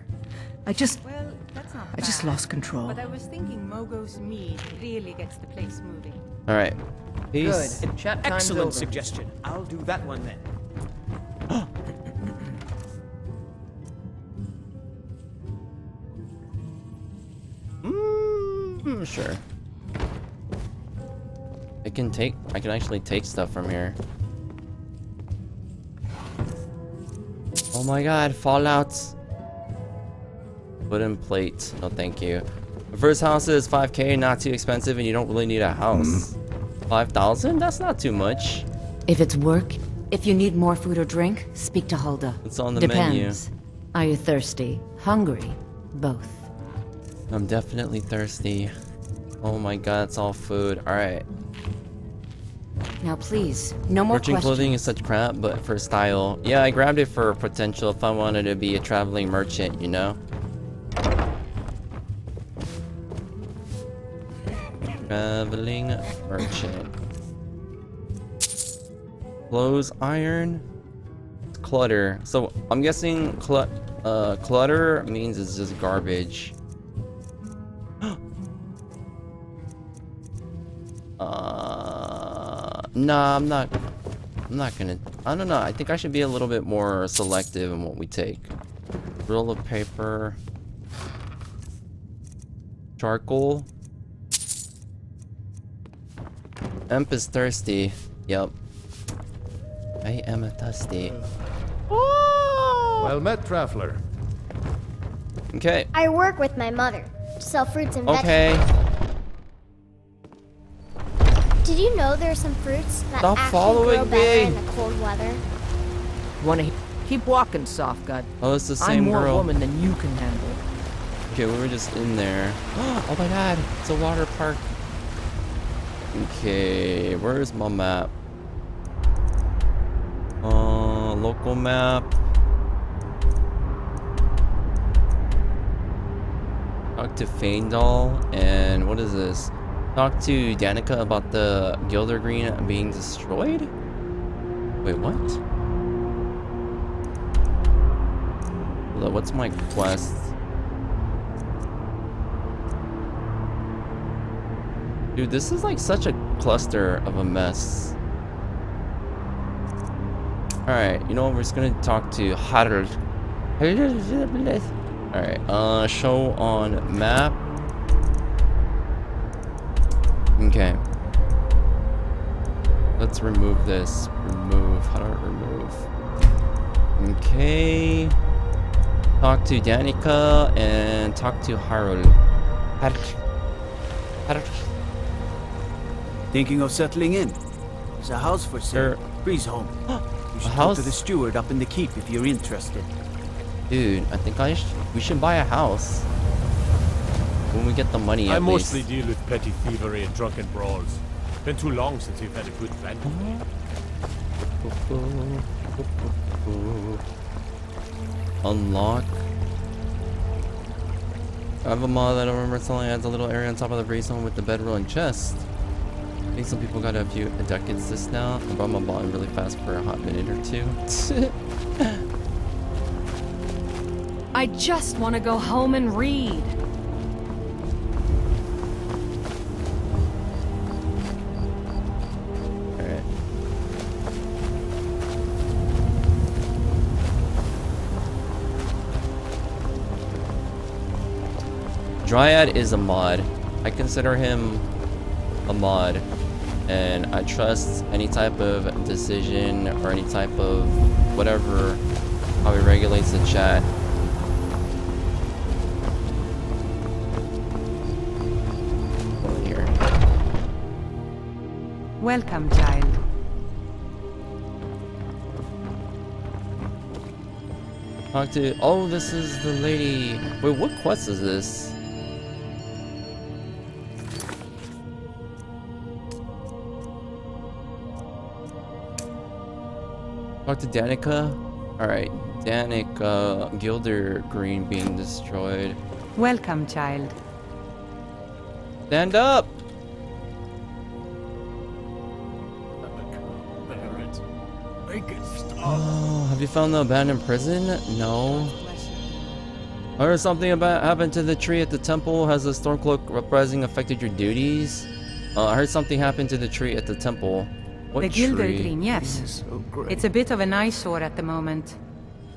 I just lost control. But I was thinking Mogo's mead really gets the place moving. Alright. Peace. Good. Chat time's Excellent over. suggestion. I'll do that one then. Sure. I can actually take stuff from here. Oh my god, Fallout. Wooden plate. No thank you. The first house is 5k, not too expensive, and you don't really need a house. 5,000? That's not too much. If it's work, if you need more food or drink, speak to Hulda. It's on the menu. Depends. Are you thirsty? Hungry? Both. I'm definitely thirsty. Oh my god, it's all food. Alright. Now please, no more Merchant questions. clothing is such crap, but for style. Yeah, I grabbed it for potential if I wanted to be a traveling merchant, you know? Traveling merchant. Clothes iron. Clutter. So I'm guessing clutter means it's just garbage. Nah, I'm not gonna. I don't know. I think I should be a little bit more selective in what we take. Roll of paper. Charcoal. Emp is thirsty. Yep. I am a thirsty. Oh! Well met, traveler. Okay. I work with my mother to sell fruits and Okay. vegetables. Did you know there are some fruits that Stop actually following grow better me. in the cold weather? Wanna keep walking, soft gut. Oh, it's the I'm same more girl. woman than you can handle. Okay, we were just in there. Oh my god, it's a water park. Okay, where's my map? Local map. Talk to Faendal, and what is this? Talk to Danica about the Gildergreen being destroyed? Wait, what? Hold up, what's my quest? Dude, this is like such a cluster of a mess. Alright, you know what? We're just gonna talk to Harold. Alright, show on map. Okay. Let's remove this. Remove. How do I remove? Okay. Talk to Danica and talk to Harold. Harold. Thinking of settling in? There's a house for sale. Breeze home. You should talk to the steward up in the keep if you're interested. Dude, I think we should buy a house. When we get the money, I at least. mostly deal with petty thievery and drunken brawls. Been too long since you've had a good plan. Unlock. I have a mod that I remember selling adds a little area on top of the breeze home with the bedroll and chest. I think some people got a few ducats this now. I brought my bond really fast for a hot minute or two. I just want to go home and read. Alright. Dryad is a mod. I consider him a mod, and I trust any type of decision or any type of whatever, how he regulates the chat. Here. Welcome, child. Talk to. Oh, this is the lady. Wait, what quest is this? Talk to Danica. Alright, Danica, Gilder Green being destroyed. Welcome, child. Stand up! Oh, have you found the abandoned prison? No. I heard something about happened to the tree at the temple. Has the Stormcloak uprising affected your duties? I heard something happened to the tree at the temple. What The tree? Gildergreen, yes. It's a bit of an eyesore at the moment.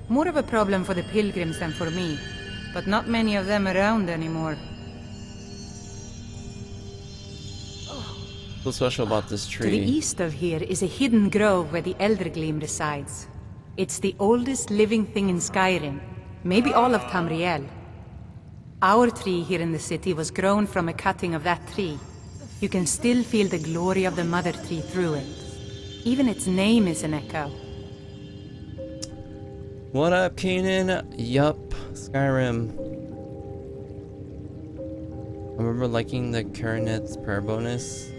More of a problem for the pilgrims than for me, but not many of them around anymore. What's so special about this To the tree? east of here is a hidden grove where the Eldergleam resides. It's the oldest living thing in Skyrim, maybe all of Tamriel. Our tree here in the city was grown from a cutting of that tree. You can still feel the glory of the mother tree through it. Even its name is an echo. What up, Kanan? Yup, Skyrim. I remember liking the Karenet's prayer bonus.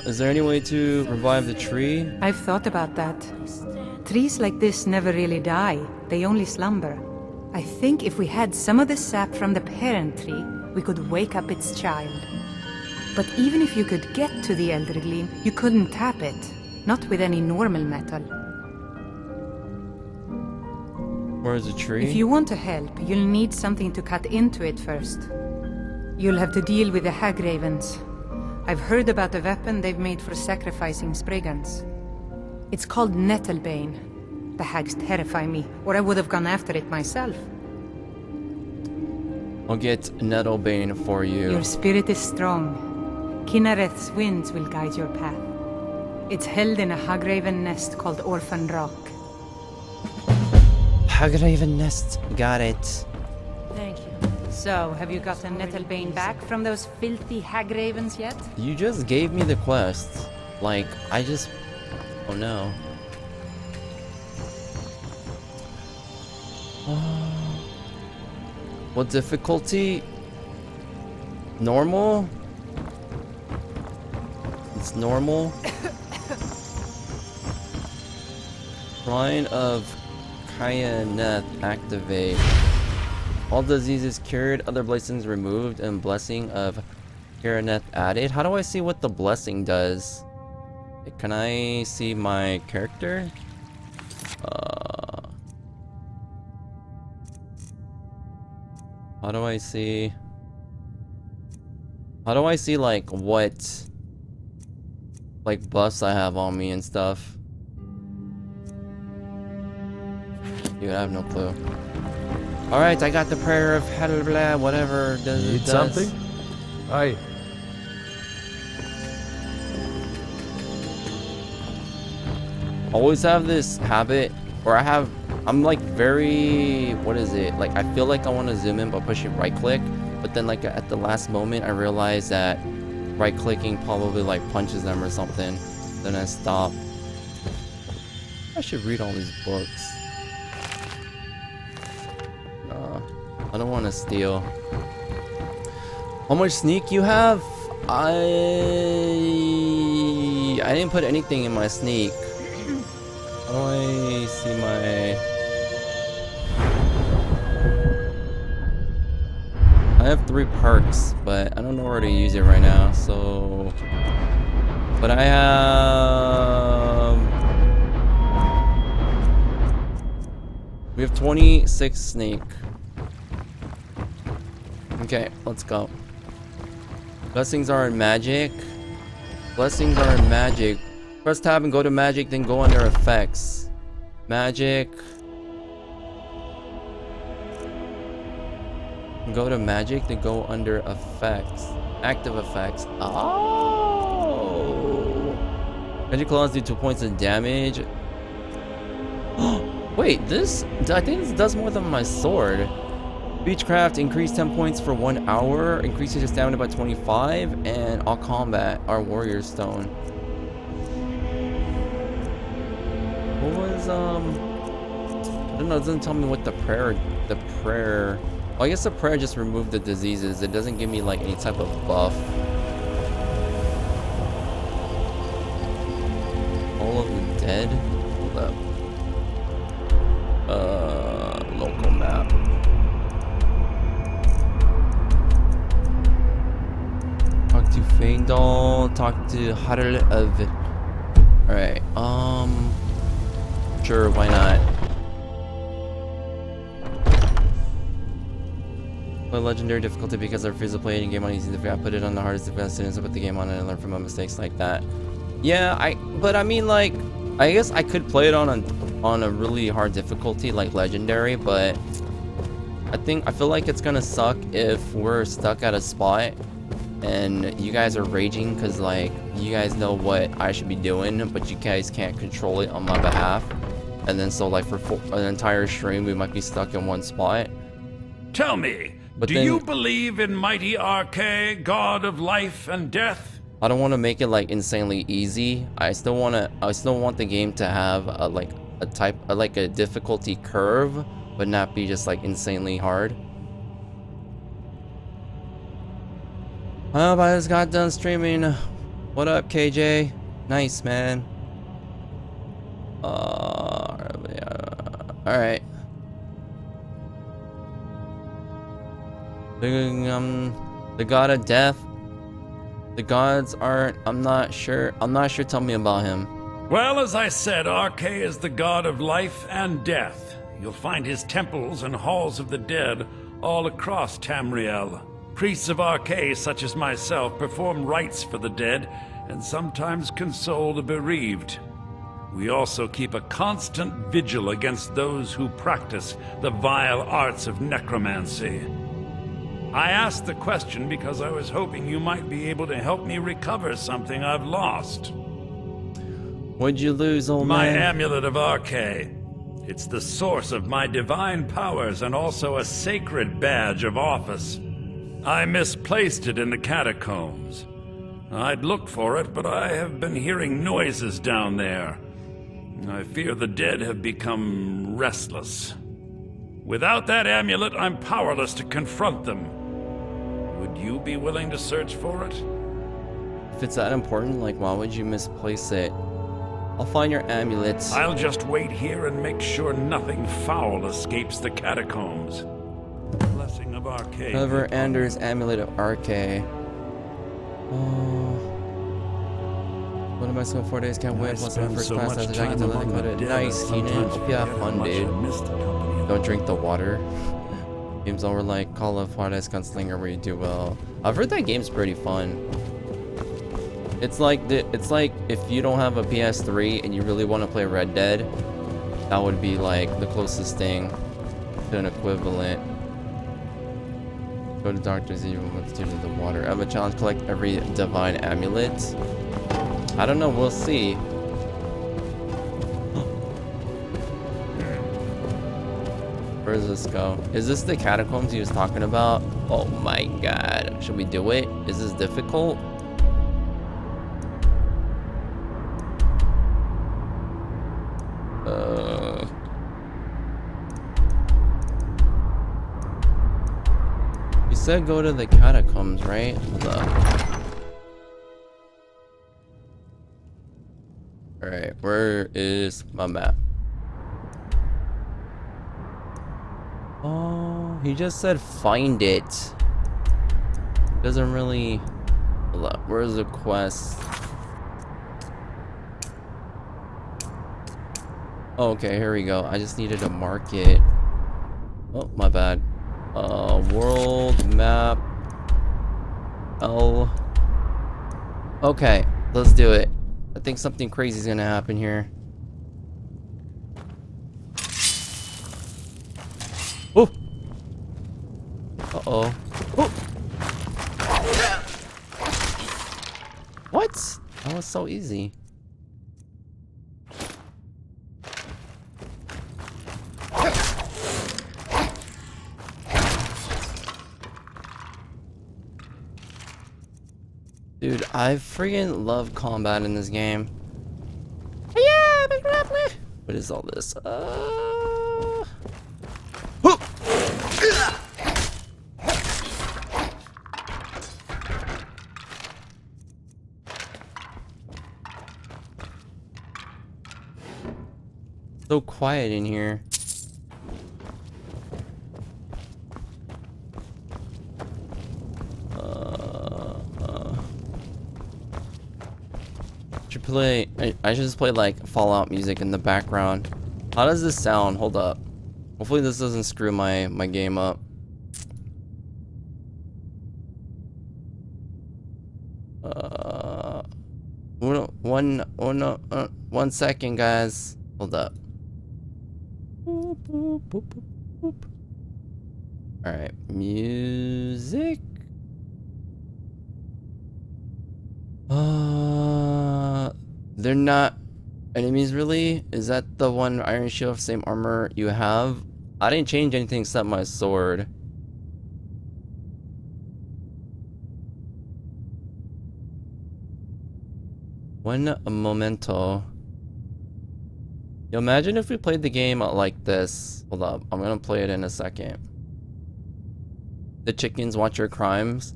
Is there any way to revive the tree? I've thought about that. Trees like this never really die, they only slumber. I think if we had some of the sap from the parent tree, we could wake up its child. But even if you could get to the Eldergleam, you couldn't tap it. Not with any normal metal. Where is the tree? If you want to help, you'll need something to cut into it first. You'll have to deal with the Hag Ravens. I've heard about the weapon they've made for sacrificing Spriggans. It's called Nettlebane. The hags terrify me, or I would have gone after it myself. I'll get Nettlebane for you. Your spirit is strong. Kinareth's winds will guide your path. It's held in a Hagraven nest called Orphan Rock. Hagraven nest. Got it. Thank you. So, have you gotten Nettlebane back from those filthy hagravens yet? You just gave me the quest. Like, I just... Oh no. What difficulty? Normal? It's normal. Shrine of Kyaneth activate. All diseases cured, other blessings removed, and blessing of Kyaneth added. How do I see what the blessing does? Can I see my character? How do I see? How do I see like what like buffs I have on me and stuff? Dude, I have no clue. Alright, I got the prayer of blah, blah, whatever does Need it does. something? Aye. Always have this habit, or I'm like very, what is it? Like I feel like I want to zoom in but push it right click, but then like at the last moment I realize that right clicking probably like punches them or something. Then I stop. I should read all these books. I don't want to steal. How much sneak you have? I didn't put anything in my sneak. How do I see my... I have 3 perks, but I don't know where to use it right now, so... But I have... We have 26 sneak. Okay, let's go. Blessings are in magic. Blessings are in magic. Press tab and go to magic, then go under effects. Magic. Go to magic, then go under effects. Active effects. Oh! Magic claws do 2 points of damage. Wait, this... I think this does more than my sword. Beechcraft, increase 10 points for 1 hour. Increases your stamina by 25. And all combat, our warrior stone. What was, I don't know, it doesn't tell me what the prayer... Well, I guess the prayer just removed the diseases. It doesn't give me, like, any type of buff. All of the dead? Hold up. Local map. Talk to Feindal, talk to Harl of... Alright, sure, why not? Play legendary difficulty because I refuse to play any game on easy difficulty. I put it on the hardest difficulty as soon as I put the game on it and learn from my mistakes like that. Yeah, but I mean, like, I guess I could play it on a really hard difficulty like legendary, but I feel like it's gonna suck if we're stuck at a spot and you guys are raging because like you guys know what I should be doing, but you guys can't control it on my behalf, and then so like for an entire stream we might be stuck in one spot. Tell me, do you believe in mighty RK, god of life and death? I don't want to make it like insanely easy. I still want the game to have a difficulty curve, but not be just like insanely hard. I just got done streaming. What up, KJ? Nice, man. Alright. The god of death. The gods aren't... I'm not sure. Tell me about him. Well, as I said, RK is the god of life and death. You'll find his temples and halls of the dead all across Tamriel. Priests of RK, such as myself, perform rites for the dead and sometimes console the bereaved. We also keep a constant vigil against those who practice the vile arts of necromancy. I asked the question because I was hoping you might be able to help me recover something I've lost. What'd you lose, old man? My man? amulet of RK. It's the source of my divine powers and also a sacred badge of office. I misplaced it in the catacombs. I'd look for it, but I have been hearing noises down there. I fear the dead have become restless. Without that amulet, I'm powerless to confront them. Would you be willing to search for it? If it's that important, like, why would you misplace it? I'll find your amulet. I'll just wait here and make sure nothing foul escapes the catacombs. Blessing of Arcade. However, Anders' amulet of Arcade. What am I still 4 days? Can't wait. Plus, my first class as a jacket to let me put it. Nice, Keenan. Hope you have fun, dude. Don't drink the water. Games over like Call of Juarez Gunslinger where you do well. I've heard that game's pretty fun. It's like if you don't have a PS3 and you really want to play Red Dead, that would be like the closest thing to an equivalent. Go to Doctor's even what's due to the water. I have a challenge, collect every divine amulet. I don't know, we'll see. Where does this go? Is this the catacombs he was talking about? Oh my god. Should we do it? Is this difficult? You said go to the catacombs, right? Hold up. Alright, where is my map? Oh, he just said find it. Doesn't really... Hold up, where's the quest? Oh, okay, here we go. I just needed to mark it. Oh, my bad. World map. L. Okay, let's do it. I think something crazy is gonna happen here. Oh. Uh-oh. Oh. What? That was so easy. Dude, I freaking love combat in this game. Yeah, big grappler. What is all this? So quiet in here. I should just play like Fallout music in the background. How does this sound? Hold up. Hopefully this doesn't screw my game up. One second, guys. Hold up. Alright, music. They're not enemies really? Is that the one Iron Shield, same armor you have? I didn't change anything except my sword. One momento. Yo, imagine if we played the game like this. Hold up, I'm gonna play it in a second. The chickens watch your crimes.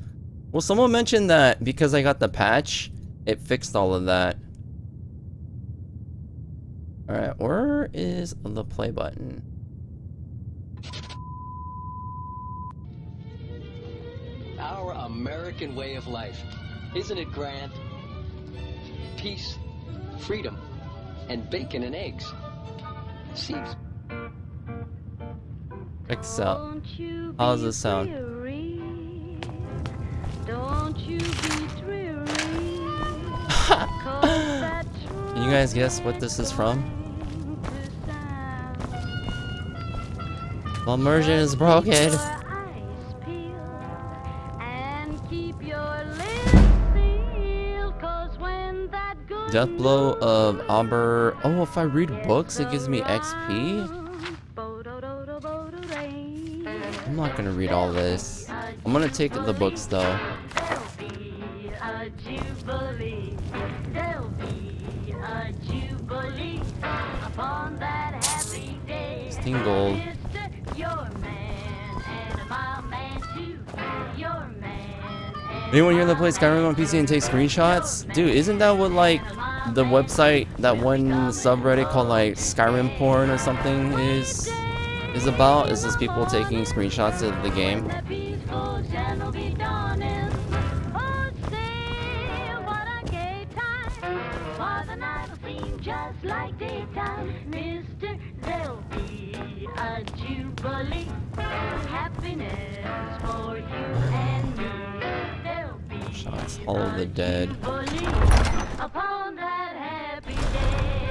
Well, someone mentioned that because I got the patch, it fixed all of that. Alright, where is the play button? Our American way of life. Isn't it grand? Peace, freedom, and bacon and eggs. Seems. Check this out. How does this sound? Don't you be dreary. Can you guys guess what this is from? The immersion is broken. Death blow of Amber. Oh, if I read books, it gives me XP. I'm not gonna read all this. I'm gonna take the books though. 16 gold. Anyone here that plays Skyrim on PC and takes screenshots? Dude, isn't that what like the website, that one subreddit called like Skyrim porn or something is about? Is just people taking screenshots of the game? Just like daytime, Mister, there'll be a jubilee. Happiness for you and me. There'll be Shots, Hall of the Dead. upon that happy day.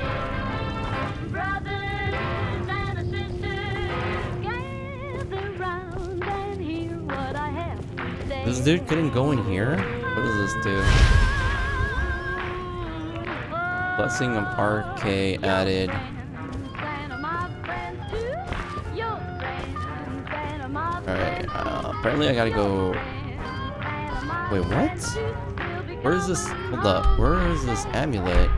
Brothers and sisters, gather round and hear what I have to say. This dude couldn't go in here? What does this do? Blessing of RK added. Alright, apparently I gotta go... Wait, what? Where is this? Hold up, where is this amulet?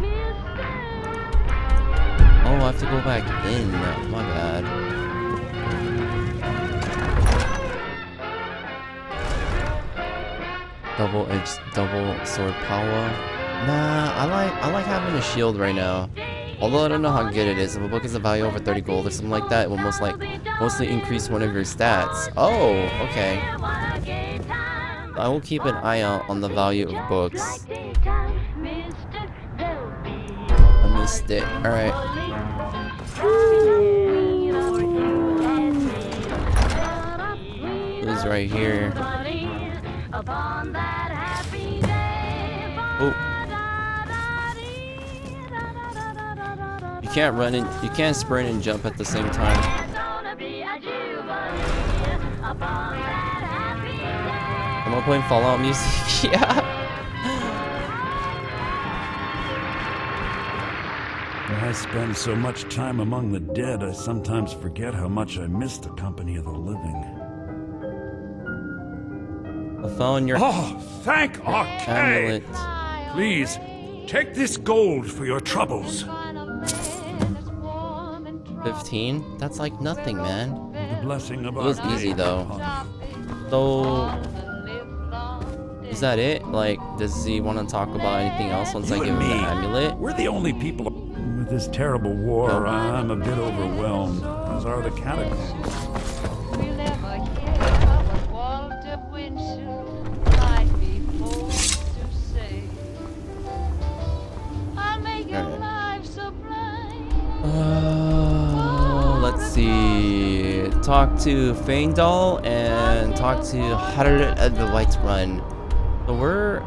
Oh, I have to go back in. My bad. Double-edged, double sword power. Nah, I like having a shield right now. Although I don't know how good it is. If a book is a value over 30 gold or something like that, it will mostly increase one of your stats. Oh, okay. I will keep an eye out on the value of books. I missed it. Alright. Who's right here? Oh. You can't run and you can't sprint and jump at the same time. Am I playing Fallout music? Yeah. I spend so much time among the dead, I sometimes forget how much I miss the company of the living. I found your thank amulet. Please, take this gold for your troubles. 15? That's like nothing, man. The blessing of it was easy though. So, is that it? Like, does he want to talk about anything else once I give him the amulet? We're the only people with this terrible war. I'm a bit overwhelmed, as are the catacombs. Let's see. Talk to Feindal and talk to Harald at the White Run. So we're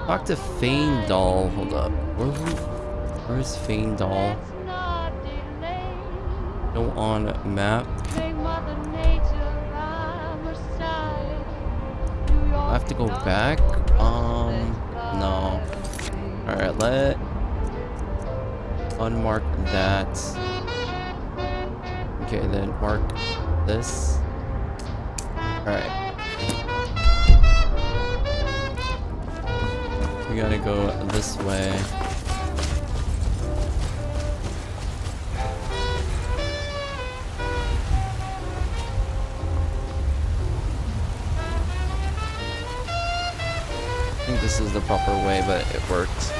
talk to Feindal. Hold up. Where's Feindal? Go on map. I have to go back. No. All right. Let unmark that. Okay, then mark this. Alright. We gotta go this way. I think this is the proper way, but it worked.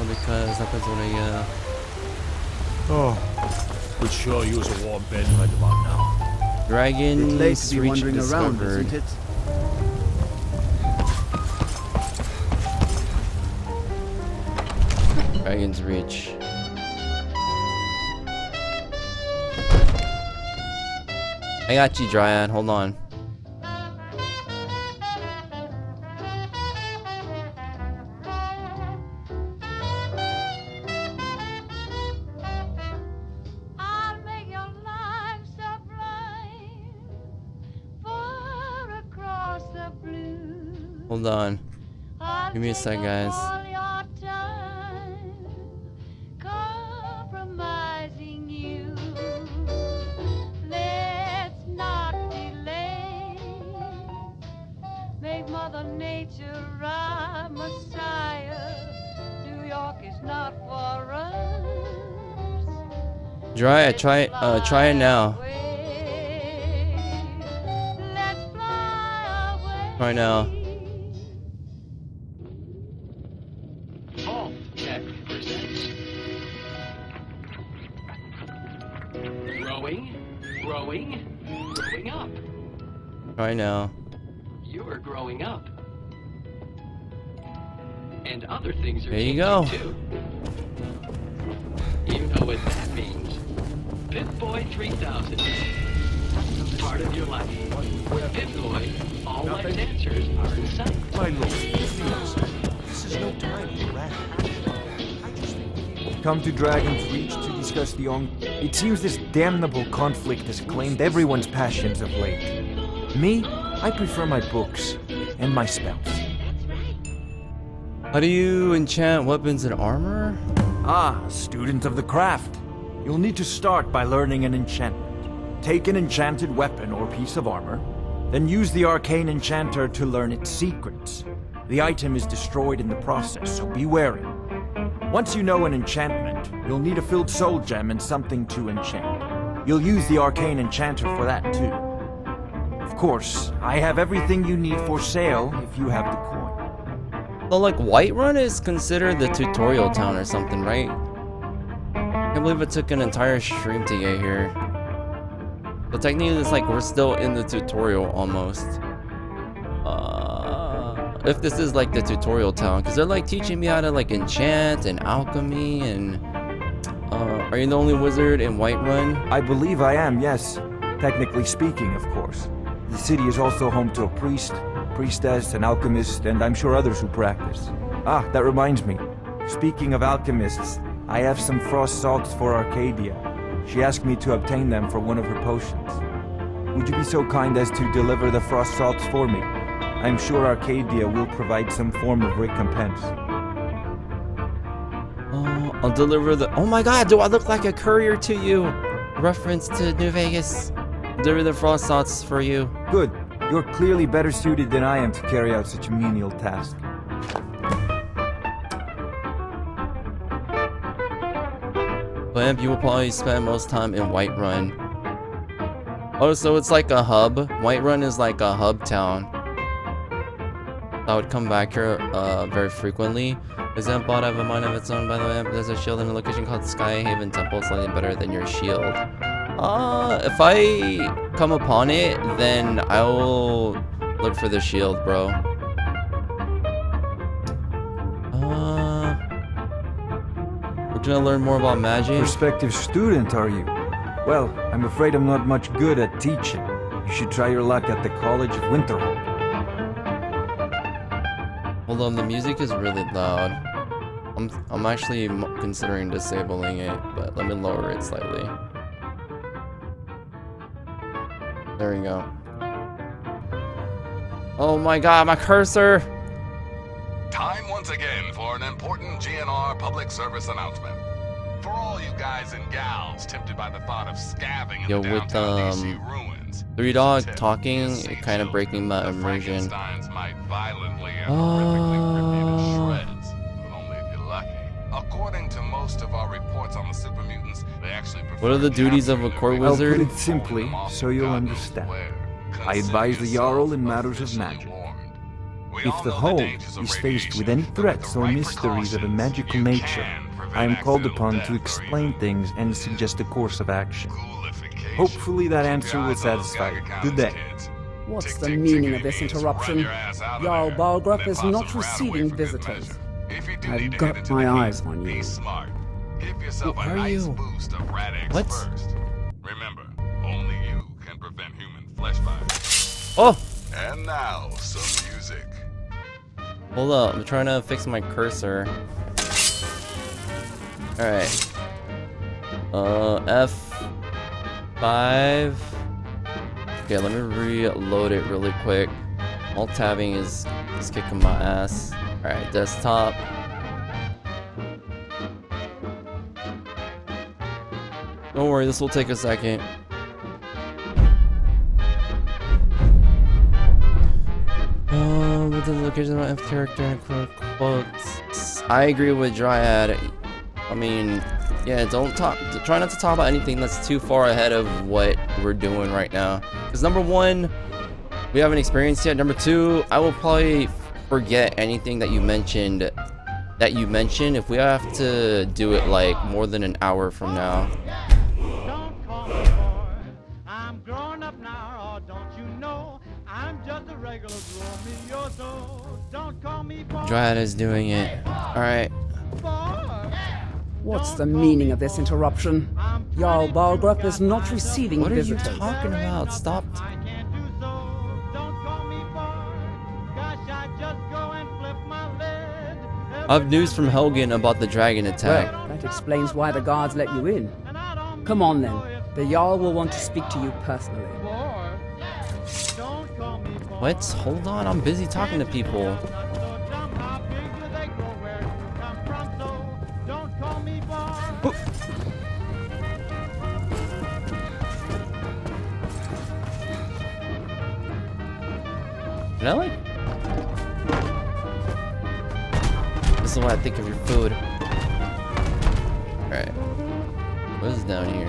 Because that was what I could sure use a warm bed right about now. Dragons reach discovered. Around, Dragon's Reach. I got you, Dryad. Hold on. Hold on. Give me a sec, guys. Try it now. Try now. Vault Tech presents growing up. Try now. You are growing up. And other things are There you changing go. too. You know what that means. Pip-Boy 3000. Part of your life. With Pip-Boy, all life's answers are in sight. My lord, please. This is no time for that. Come to Dragon's Reach to discuss the It seems this damnable conflict has claimed everyone's passions of late. Me, I prefer my books and my spells. How do you enchant weapons and armor? Ah, student of the craft. You'll need to start by learning an enchantment. Take an enchanted weapon or piece of armor, then use the arcane enchanter to learn its secrets. The item is destroyed in the process, so be wary. Once you know an enchantment, you'll need a filled soul gem and something to enchant. You'll use the arcane enchanter for that too. Of course, I have everything you need for sale if you have the coin. So like Whiterun is considered the tutorial town or something, right? I can't believe it took an entire stream to get here. So technically it's like we're still in the tutorial almost. If this is like the tutorial town, because they're like teaching me how to like enchant and alchemy and are you the only wizard in Whiterun? I believe I am, yes. Technically speaking, of course. The city is also home to a priest, priestess, an alchemist, and I'm sure others who practice. Ah, that reminds me. Speaking of alchemists, I have some frost salts for Arcadia. She asked me to obtain them for one of her potions. Would you be so kind as to deliver the frost salts for me? I'm sure Arcadia will provide some form of recompense. I'll deliver the... Oh my god, do I look like a courier to you? Reference to New Vegas. Deliver the frost salts for you. Good. You're clearly better suited than I am to carry out such a menial task. But you will probably spend most time in Whiterun. Oh, so it's like a hub. Whiterun is like a hub town. I would come back here very frequently. Is that bot have a mind of its own, by the way? There's a shield in a location called Sky Haven Temple, slightly better than your shield. If I come upon it, then I will look for the shield, bro. We're gonna learn more about magic. Prospective student, are you? Well, I'm afraid I'm not much good at teaching. You should try your luck at the College of Winterhold. Hold on, the music is really loud. I'm actually considering disabling it, but let me lower it slightly. There we go. Oh my god, my cursor! Time once again for an important GNR public service announcement. For all you guys and gals tempted by the thought of scavenging in the downtown DC ruins, 3 Dog talking, it kind of breaking my immersion. might violently and horrifically rip you to shreds, but only if you're lucky. According to most of our reports on the super mutants, they actually prefer... What are the duties of a court wizard? I'll put it simply, so you'll understand. I advise the Jarl in matters of magic. If the Hold is faced with any threats or mysteries of a magical nature, I am called upon to explain things and suggest a course of action. Hopefully that answer will satisfy you. Good day. What's the meaning of this interruption? Jarl Balgrup is not receiving visitors. I've got my eyes on you. Who are you? What? Remember, only you can prevent human flesh fires. Oh! And now, some music. Hold up, I'm trying to fix my cursor. Alright. F5. Okay, let me reload it really quick. Alt-tabbing is kicking my ass. Alright, desktop. Don't worry, this will take a second. With the location of my F character and quotes. I agree with Dryad. I mean, yeah, try not to talk about anything that's too far ahead of what we're doing right now. Because number one, we haven't experienced yet. Number two, I will probably forget anything that you mentioned if we have to do it like more than an hour from now. Don't call me boy. I'm grown up now, or don't you know? I'm just a regular Romeo, so don't call me boy. Dryad is doing it. Alright. What's the meaning of this interruption? Jarl Balgrup is not receiving visitors. What are you talking about? Stop. I have news from Helgen about the dragon attack. Well, that explains why the guards let you in. Come on then. The Jarl will want to speak to you personally. What? Hold on, I'm busy talking to people. Really? This is what I think of your food. Alright. What is down here?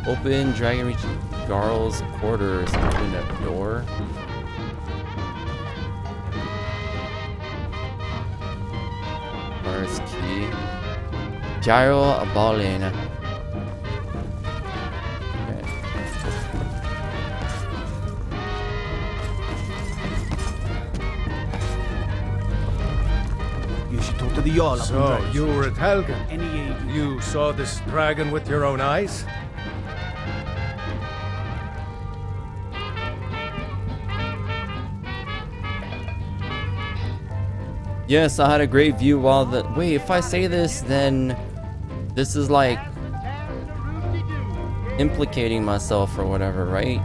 Open dragon reach Garl's quarters. Open a door. Where's key? Gyro Abalin. The Jarl up so, you were at Helgen. Any age. You saw this dragon with your own eyes? Yes, I had a great view while the... Wait, if I say this, then... This is like... implicating myself or whatever, right?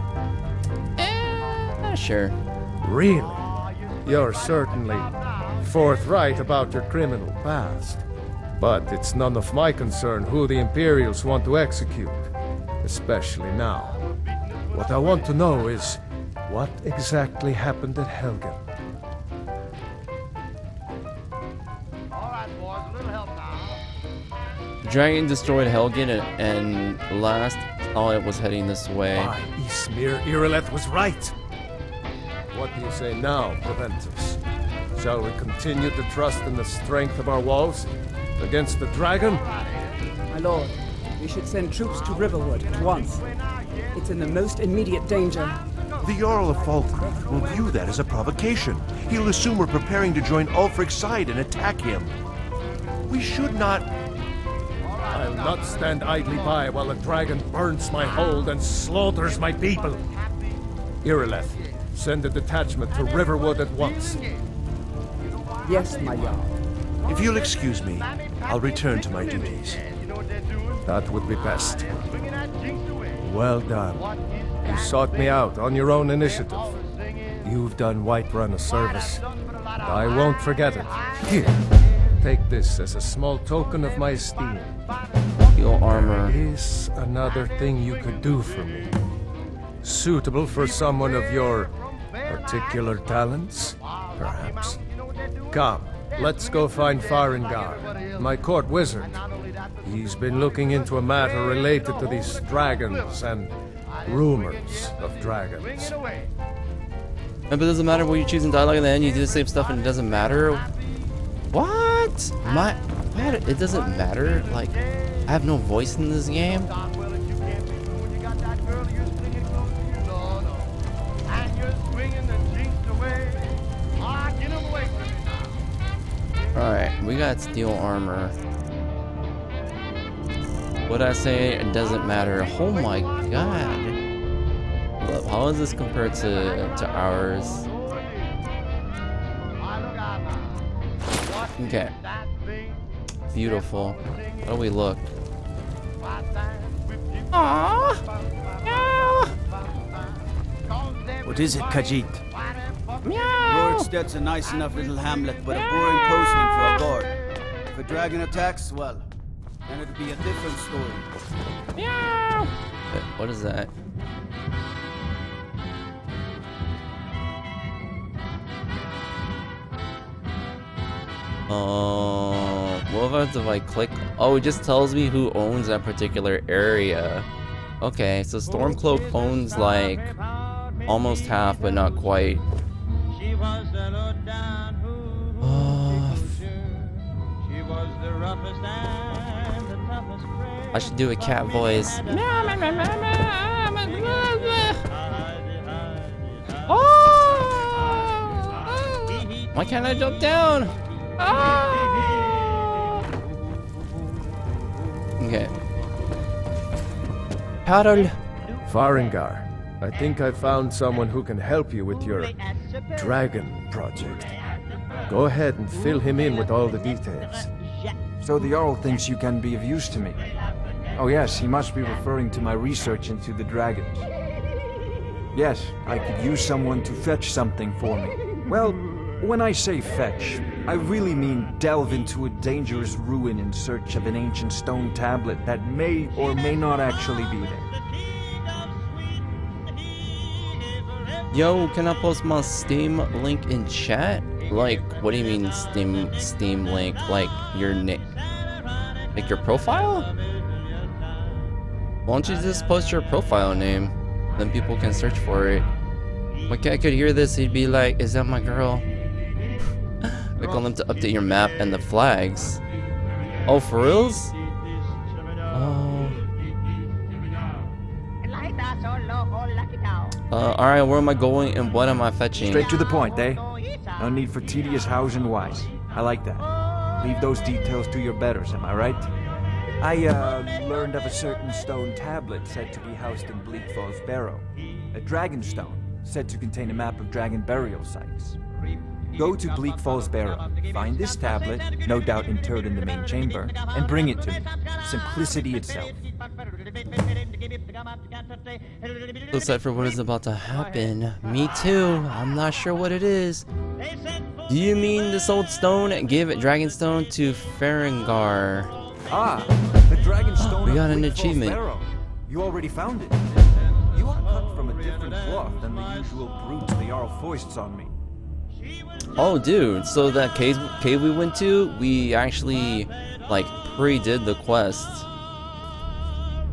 Sure. Really? You're certainly... forthright about your criminal past. But it's none of my concern who the Imperials want to execute, especially now. What I want to know is, what exactly happened at Helgen? The dragon destroyed Helgen and last saw it was heading this way. Why, Ysmir Irileth was right! What do you say now, Proventus? Shall we continue to trust in the strength of our walls against the dragon? My lord, we should send troops to Riverwood at once. It's in the most immediate danger. The Jarl of Falkreath will view that as a provocation. He'll assume we're preparing to join Ulfric's side and attack him. We should not... I'll not stand idly by while the dragon burns my hold and slaughters my people. Irileth, send a detachment to Riverwood at once. Yes, my Jarl. If you'll excuse me, I'll return to my duties. That would be best. Well done. You sought me out on your own initiative. You've done Whiterun a service, and I won't forget it. Here, take this as a small token of my esteem. Your armor. Is another thing you could do for me. Suitable for someone of your particular talents, perhaps. Come, let's go find Farengar, my court wizard. He's been looking into a matter related to these dragons and rumors of dragons. But it doesn't matter what you choose in dialogue in the end, you do the same stuff and it doesn't matter? What? What? It doesn't matter? Like, I have no voice in this game? Alright, we got steel armor. What'd I say? It doesn't matter. Oh my god. Look, how is this compared to ours? Okay. Beautiful. How do we look? Aww. What is it, Khajiit? Meow. Rorsted's a nice enough little hamlet, but a boring posting for a guard. If a dragon attacks, well, then it'll be a different story. Meow. Wait, what is that? What if I click? Oh, it just tells me who owns that particular area. Okay, so Stormcloak owns like almost half, but not quite. I should do a cat voice. Why can't I jump down? Okay. Paddle. Farengar, I think I found someone who can help you with your dragon project. Go ahead and fill him in with all the details. So the Jarl thinks you can be of use to me. Oh yes, he must be referring to my research into the dragons. Yes, I could use someone to fetch something for me. Well, when I say fetch, I really mean delve into a dangerous ruin in search of an ancient stone tablet that may or may not actually be there. Yo, can I post my Steam link in chat? Like, what do you mean Steam link? Like your nick, like your profile? Why don't you just post your profile name? Then people can search for it. My cat could hear this, he'd be like, "Is that my girl?" Click on them to update your map and the flags. Oh, for reals? Alright, where am I going and what am I fetching? Straight to the point, eh? No need for tedious hows and whys. I like that. Leave those details to your betters, am I right? I, learned of a certain stone tablet said to be housed in Bleak Falls Barrow. A dragon stone, said to contain a map of dragon burial sites. Go to Bleak Falls Barrow, find this tablet, no doubt interred in the main chamber, and bring it to me. Simplicity itself. So excited for what is about to happen. Me too. I'm not sure what it is. Do you mean this old stone? Give Dragonstone to Farengar. Ah, the Dragonstone. We got an Bleak Falls achievement. Barrow. You already found it. You are cut from a different cloth than the usual brutes the Jarl foists on me. Oh, dude. So that cave we went to, we actually like pre-did the quest.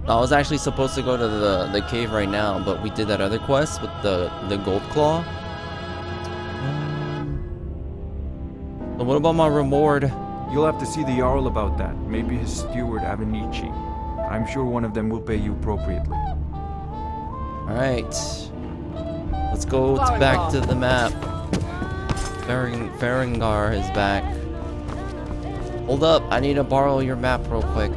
I was actually supposed to go to the cave right now, but we did that other quest with the gold claw. So what about my reward? You'll have to see the Jarl about that. Maybe his steward Avenici. I'm sure one of them will pay you appropriately. Alright. Let's go back to the map. Farengar is back. Hold up, I need to borrow your map real quick.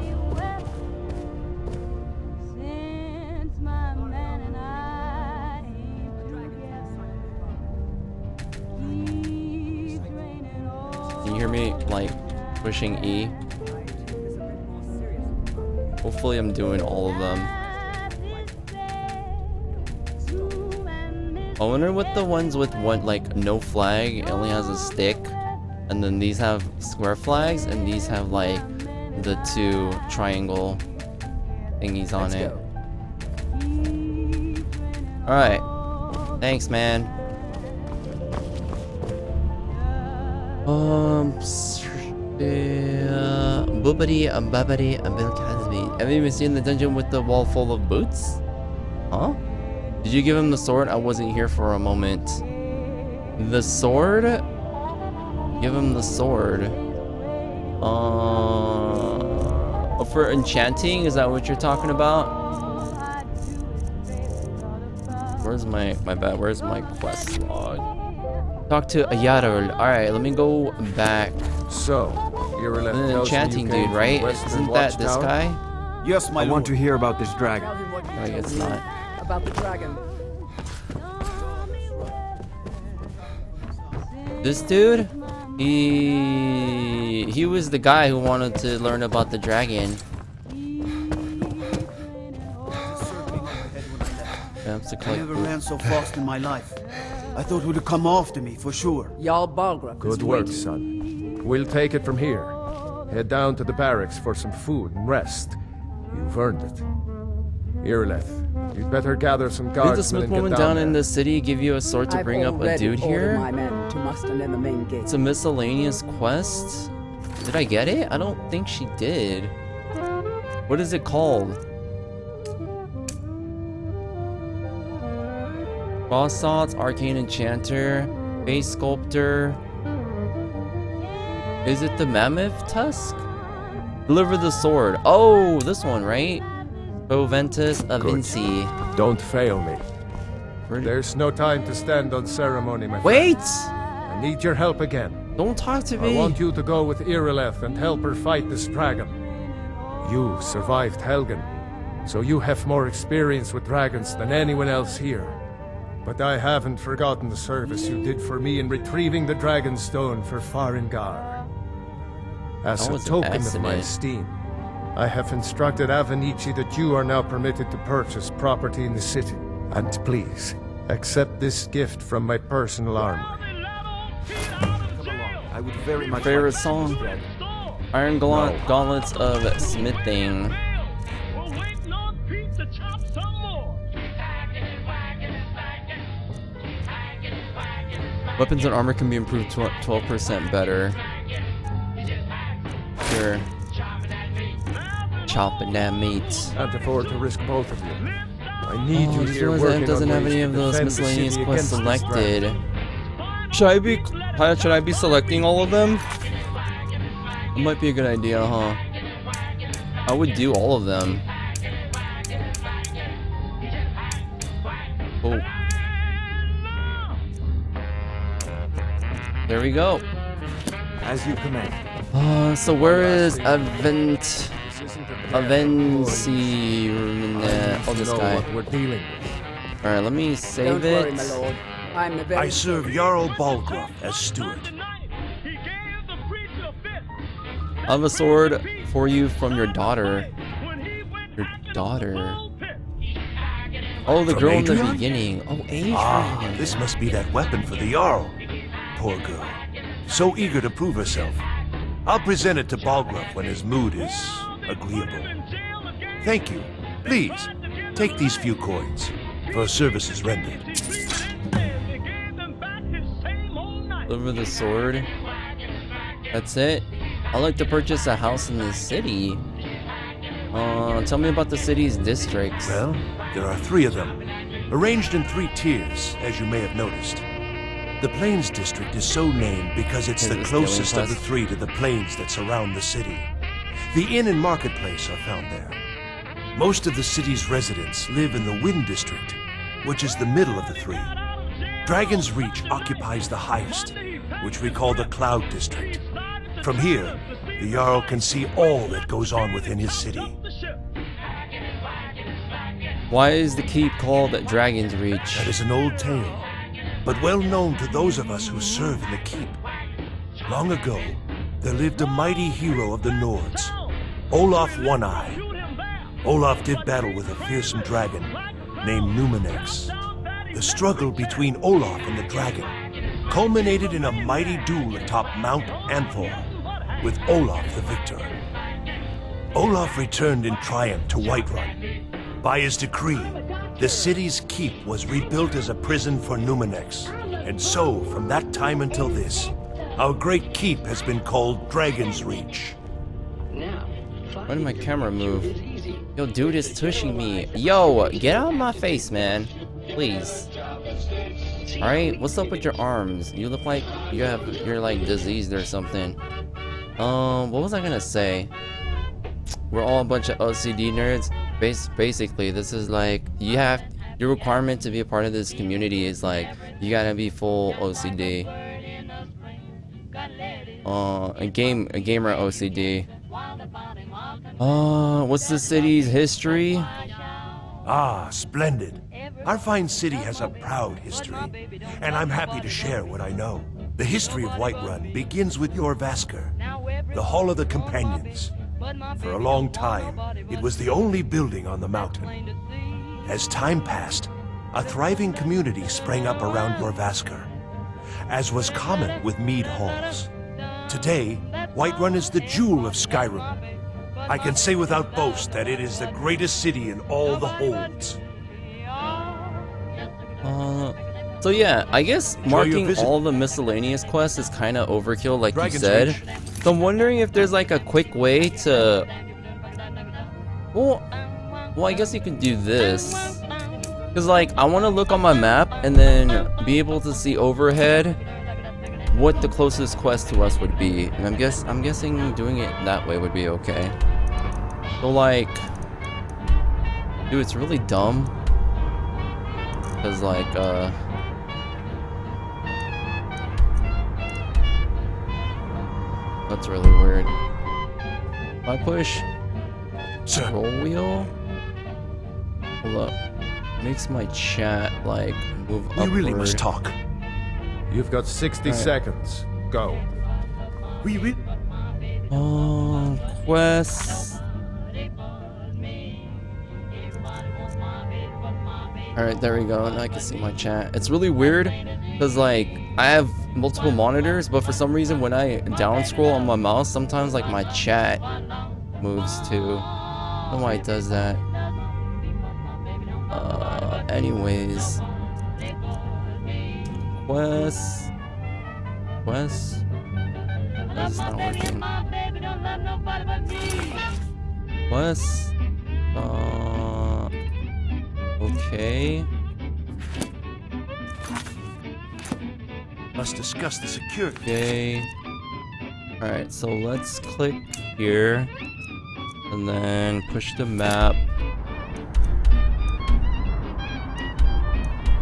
Can you hear me, like, pushing E? Hopefully I'm doing all of them. I wonder what the ones with one, like, no flag, it only has a stick. And then these have square flags, and these have, like, the two triangle thingies on it. Alright. Thanks, man. Boobity, Babity, Bill Casby. Have you even seen the dungeon with the wall full of boots? Huh? Did you give him the sword? I wasn't here for a moment. The sword? Give him the sword. For enchanting? Is that what you're talking about? Where's my bad? Where's my quest log? Talk to Ayarul. Alright, let me go back. So, you're an enchanting dude, right? Isn't that this guy? Yes, my I want to hear about this dragon. No, I guess not. About the dragon. This dude? He was the guy who wanted to learn about the dragon. I never ran so fast in my life. I thought it would come after me for sure. Jarl Balgruuf is Good work, waiting. son. We'll take it from here. Head down to the barracks for some food and rest. You've earned it. Irileth, You'd better gather some Did the guardsmen smith and get woman down down there. in the city give you a sword to bring up a dude here? My men to muster in the main gate. It's a miscellaneous quest? Did I get it? I don't think she did. What is it called? Boss Salts, Arcane Enchanter, Face Sculptor. Is it the Mammoth Tusk? Deliver the sword. Oh, this one, right? Proventus Avinci. Don't fail me. There's no time to stand on ceremony, my Wait! friend. I need your help again. Don't talk to me. I want you to go with Irileth and help her fight this dragon. You survived Helgen, so you have more experience with dragons than anyone else here. But I haven't forgotten the service you did for me in retrieving the dragon stone for Farengar. As That a was an token of my accident. esteem, I have instructed Avenici that you are now permitted to purchase property in the city. And please, accept this gift from my personal armory. I would very much Favorite like song? to use Iron Gauntlets of Smithing. Weapons and armor can be improved 12% better. Sure. Chopping that meat. Can't afford to risk both of you. I need you This here one working doesn't on have ways any to of those defend the miscellaneous city quests against this selected. dragon. Should I be selecting all of them? That might be a good idea, huh? I would do all of them. Oh. There we go. As you command. So where is Avenci? Oh, this guy. Alright, let me save Don't worry, it. my lord. I'm the very I serve Jarl Balgruuf as steward. I have a sword for you from your daughter. Your daughter? Oh, the From girl in the Adrian? beginning. Oh, Adrian. Ah, this must be that weapon for the Jarl. Poor girl. So eager to prove herself. I'll present it to Balgruuf when his mood is agreeable. Thank you. Please, take these few coins for services rendered. Deliver the sword. That's it. I'd like to purchase a house in the city. Tell me about the city's districts. Well, there are 3 of them, arranged in 3 tiers, as you may have noticed. The Plains District is so named because it's the closest of the 3 to the plains that surround the city. The inn and marketplace are found there. Most of the city's residents live in the Wind District, which is the middle of the 3. Dragon's Reach occupies the highest, which we call the Cloud District. From here, the Jarl can see all that goes on within his city. Why is the keep called Dragon's Reach? That is an old tale, but well known to those of us who serve in the keep. Long ago, there lived a mighty hero of the Nords, Olaf One-Eye. Olaf did battle with a fearsome dragon named Numenex. The struggle between Olaf and the dragon culminated in a mighty duel atop Mount Anthor, with Olaf the victor. Olaf returned in triumph to Whiterun. By his decree, the city's keep was rebuilt as a prison for Numenex. And so, from that time until this, our great keep has been called Dragon's Reach. Why did my camera move? Yo, dude is tushing me. Yo, get out of my face, man. Please. Alright, what's up with your arms? You look like you're like diseased or something. What was I gonna say? We're all a bunch of OCD nerds. Basically, this is like, your requirement to be a part of this community is like, you gotta be full OCD. A gamer OCD. What's the city's history? Ah, splendid. Our fine city has a proud history, and I'm happy to share what I know. The history of Whiterun begins with Jorvaskr, the Hall of the Companions. For a long time, it was the only building on the mountain. As time passed, a thriving community sprang up around Jorvaskr, as was common with mead halls. Today, Whiterun is the jewel of Skyrim. I can say without boast that it is the greatest city in all the holds. So yeah, I guess marking all the miscellaneous quests is kind of overkill, like you said. So I'm wondering if there's like a quick way to... Well, I guess you can do this. Because like, I want to look on my map and then be able to see overhead what the closest quest to us would be. And I'm guessing doing it that way would be okay. So like... Dude, it's really dumb. Because like, that's really weird. If I push control wheel, hold up, makes my chat like move upward. We really must talk. You've got 60 seconds. Go. Quests. Alright, there we go. Now I can see my chat. It's really weird because like I have multiple monitors, but for some reason when I down scroll on my mouse, sometimes like my chat moves too. I don't know why it does that. Anyways. Quests. This is not working. Quests. Okay. Must discuss the security. Okay. Alright, so let's click here. And then push the map.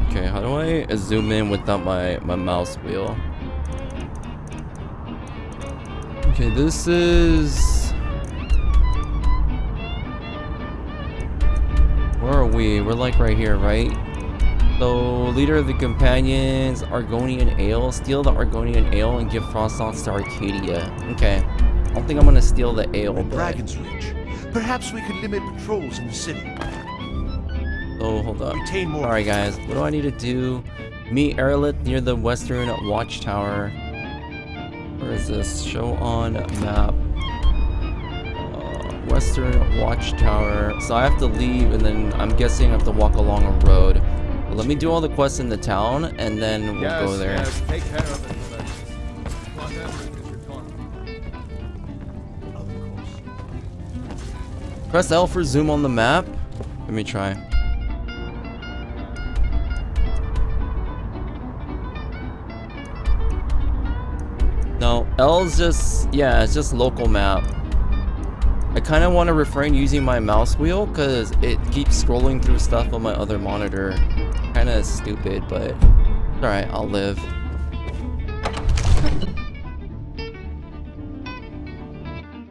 Okay, how do I zoom in without my mouse wheel? Okay, this is... Where are we? We're like right here, right? So, leader of the companions, Argonian Ale. Steal the Argonian Ale and give frost thoughts to Arcadia. Okay. I don't think I'm gonna steal the ale, but... Dragon's Reach. Perhaps we could limit patrols in the city. Oh, hold up. Alright, guys. What do I need to do? Meet Erlit near the western watchtower. Where is this? Show on map. Western watchtower. So I have to leave, and then I'm guessing I have to walk along a road. But let me do all the quests in the town, and then we'll go there. Yes, take care of it. Press L for zoom on the map. Let me try. No, L's just, yeah, it's just local map. I kind of want to refrain using my mouse wheel because it keeps scrolling through stuff on my other monitor. Kind of stupid, but alright, I'll live.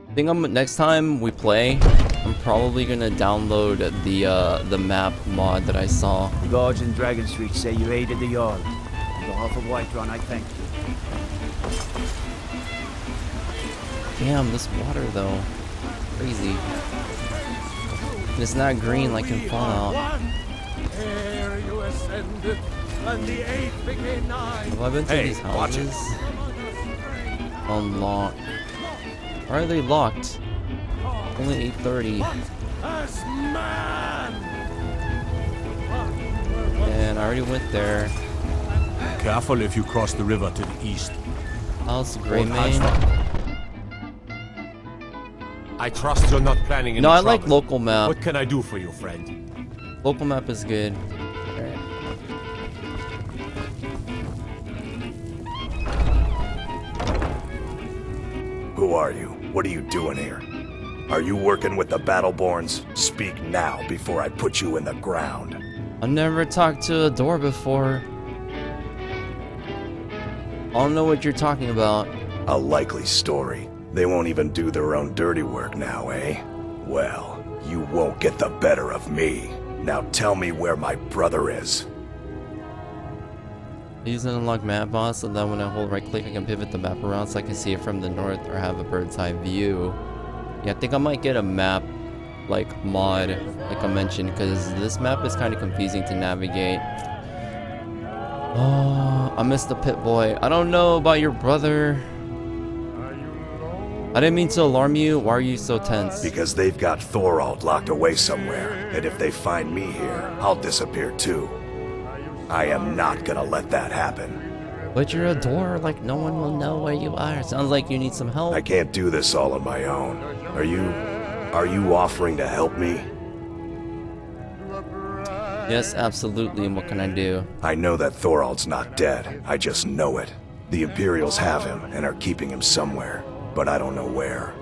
I think next time we play, I'm probably gonna download the map mod that I saw. The guards in Dragon Street say you aided the Jarl. On behalf of Whiterun, I thank you. Damn, this water though. Crazy. And it's not green like in Fallout. Here you ascended, and the 8 became 9. Have I been to these houses? Unlocked. Why are they locked? Only 8:30. And I already went there. Careful if you cross the river to the east. How's Greymane? I trust you're not planning any No, I trouble. like local map. What can I do for you, friend? Local map is good. Alright. Who are you? What are you doing here? Are you working with the Battleborns? Speak now before I put you in the ground. I've never talked to a door before. I don't know what you're talking about. A likely story. They won't even do their own dirty work now, eh? Well, you won't get the better of me. Now tell me where my brother is. Use an unlock map boss, and then when I hold right click I can pivot the map around so I can see it from the north or have a bird's eye view. Yeah, I think I might get a map like mod, like I mentioned, because this map is kind of confusing to navigate. Oh, I missed the pit boy. I don't know about your brother. I didn't mean to alarm you. Why are you so tense? Because they've got Thorald locked away somewhere, and if they find me here, I'll disappear too. I am not gonna let that happen. But you're a door, like no one will know where you are. Sounds like you need some help. I can't do this all on my own. Are you offering to help me? Yes, absolutely, and what can I do? I know that Thorald's not dead. I just know it. The Imperials have him and are keeping him somewhere, but I don't know where.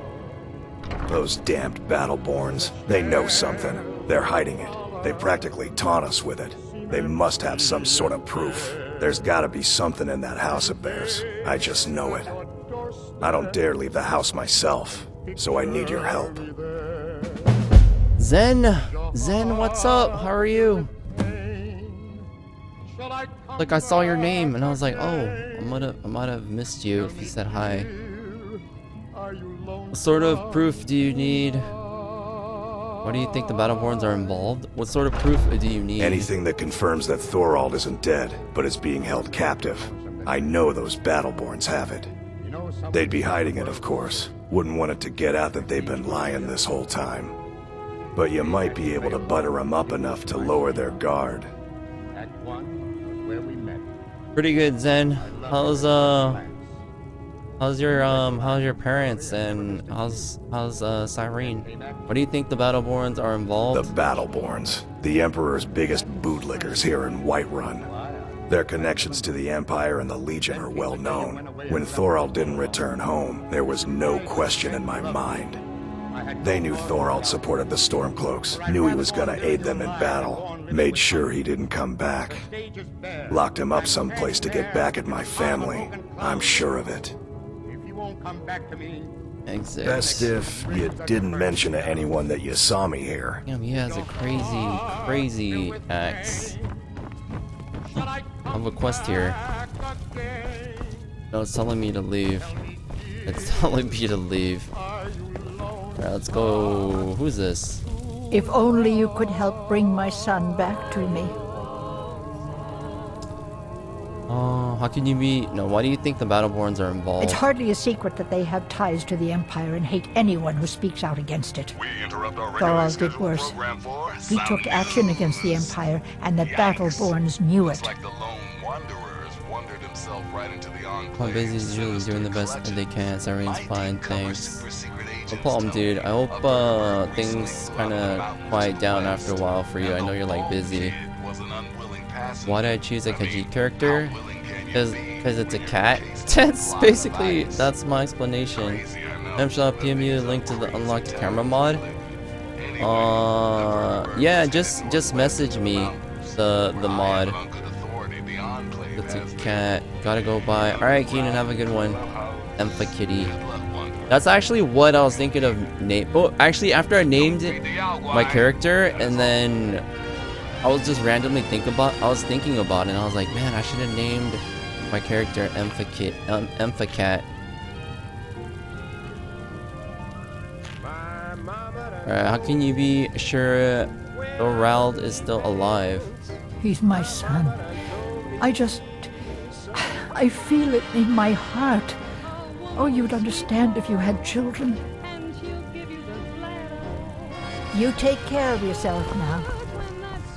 Those damned Battleborns, they know something. They're hiding it. They practically taunt us with it. They must have some sort of proof. There's gotta be something in that house of theirs. I just know it. I don't dare leave the house myself, so I need your help. Zen! Zen, what's up? How are you? Like, I saw your name and I was like, oh, I might have missed you if you said hi. What sort of proof do you need? Why do you think the Battleborns are involved? What sort of proof do you need? Anything that confirms that Thorald isn't dead, but is being held captive. I know those Battleborns have it. They'd be hiding it, of course. Wouldn't want it to get out that they've been lying this whole time. But you might be able to butter them up enough to lower their guard. Pretty good, Zen. How's your parents and how's Cyrene? What do you think the Battleborns are involved? The Battleborns, the Emperor's biggest bootlickers here in Whiterun. Their connections to the Empire and the Legion are well known. When Thorald didn't return home, there was no question in my mind. They knew Thorald supported the Stormcloaks, knew he was gonna aid them in battle, made sure he didn't come back. Locked him up someplace to get back at my family. I'm sure of it. Best if you didn't mention to anyone that you saw me here. Damn, he has a crazy axe. I have a quest here. No, it's telling me to leave. It's telling me to leave. Alright, let's go. Who's this? If only you could help bring my son back to me. Oh, how can you be... No, why do you think the Battleborns are involved? It's hardly a secret that they have ties to the Empire and hate anyone who speaks out against it. Thorald did worse. He took action against the Empire, and the Battleborns knew it. My busy's usually doing the best that they can. Cyrene's fine, thanks. No problem, dude. I hope things kind of quiet down after a while for you. I know you're like busy. Why did I choose a Khajiit character? Because it's a cat. That's my explanation. Shall I PM you a link to the unlocked camera mod? Yeah, just message me the mod. It's a cat. Gotta go by. Alright, Keenan, have a good one. Empha Kitty. That's actually what I was thinking of name. Oh, actually, after I named my character, and then I was just randomly thinking about it, and I was like, man, I should have named my character Empha Cat. Alright, how can you be sure Thorald is still alive? He's my son. I feel it in my heart. Oh, you'd understand if you had children. You take care of yourself now.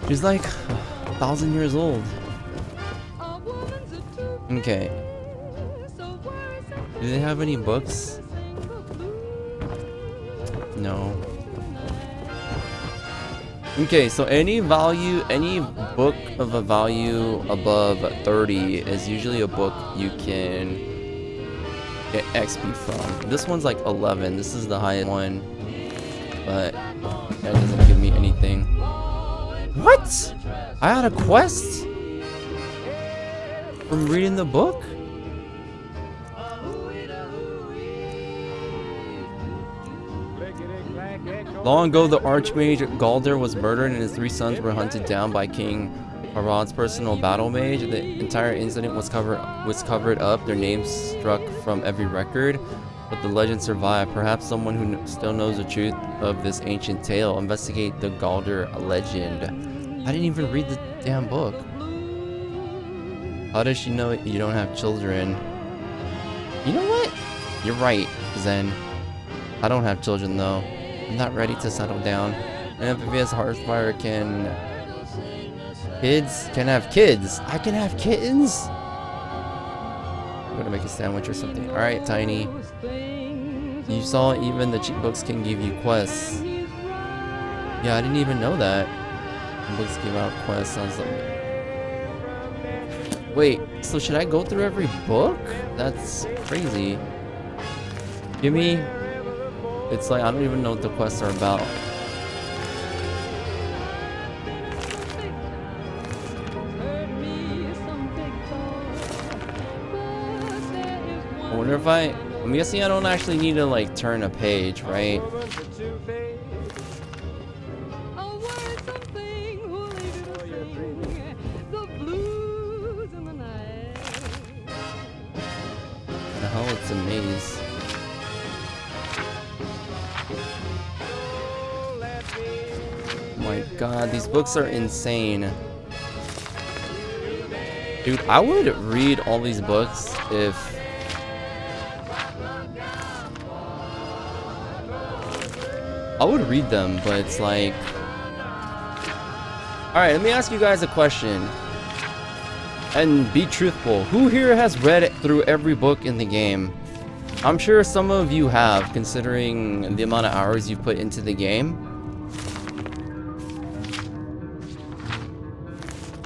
She's like 1,000 years old. Okay. Do they have any books? No. Okay, so any book of a value above 30 is usually a book you can get XP from. This one's like 11. This is the highest one, but that doesn't give me anything. What? I had a quest from reading the book? Long ago, the Archmage Galder was murdered and his 3 sons were hunted down by King Harad's personal battle mage. The entire incident was covered up, their names struck from every record, but the legend survived. Perhaps someone who still knows the truth of this ancient tale. Investigate the Galder legend. I didn't even read the damn book. How does she know you don't have children? You know what? You're right, Zen. I don't have children though. I'm not ready to settle down. An amphibious Hearthfire can Kids can have kids. I can have kittens. I'm gonna make a sandwich or something. All right, Tiny. You saw even the cheat books can give you quests. Yeah, I didn't even know that. Books give out quests. Sounds like. Wait, so should I go through every book? That's crazy. Give me. It's like I don't even know what the quests are about. I wonder if I'm guessing I don't actually need to like turn a page, right? The hell, it's a maze. Oh my god, these books are insane. Dude, I would read all these books if I would read them, but it's like... Alright, let me ask you guys a question. And be truthful. Who here has read through every book in the game? I'm sure some of you have, considering the amount of hours you've put into the game.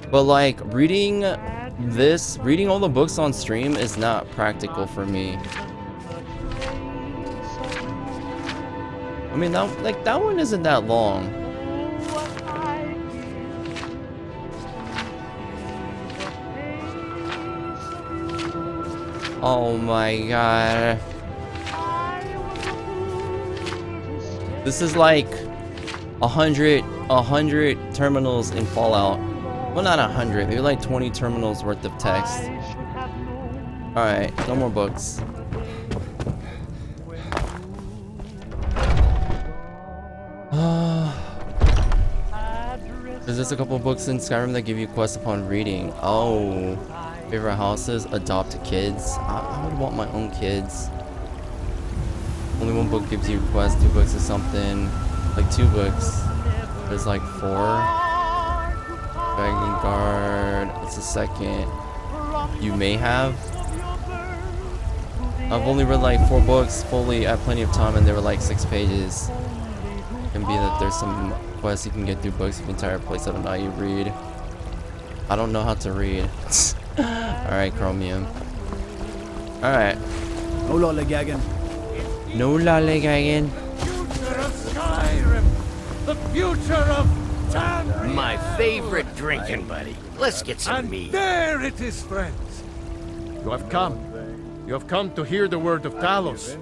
But like, reading all the books on stream is not practical for me. I mean, that one isn't that long. Oh my god. This is like 100 terminals in Fallout. Well, not 100, maybe like 20 terminals worth of text. Alright, no more books. There's just a couple of books in Skyrim that give you quests upon reading. Oh, favorite houses, adopt kids. I would want my own kids. Only one book gives you quests, 2 books is something. Like 2 books. There's like 4. Vanguard, it's the second. You may have. I've only read like 4 books fully at plenty of time, and they were like 6 pages. It can be that there's some quests you can get through books. You can entire place. I don't know how you read. I don't know how to read. Alright, Chromium. Alright. No lollygagging. No lollygagging. Future of Skyrim! The future of Tamriel! My favorite drinking buddy. Let's get some meat. And there it is, friends. You have come. You have come to hear the word of Talos.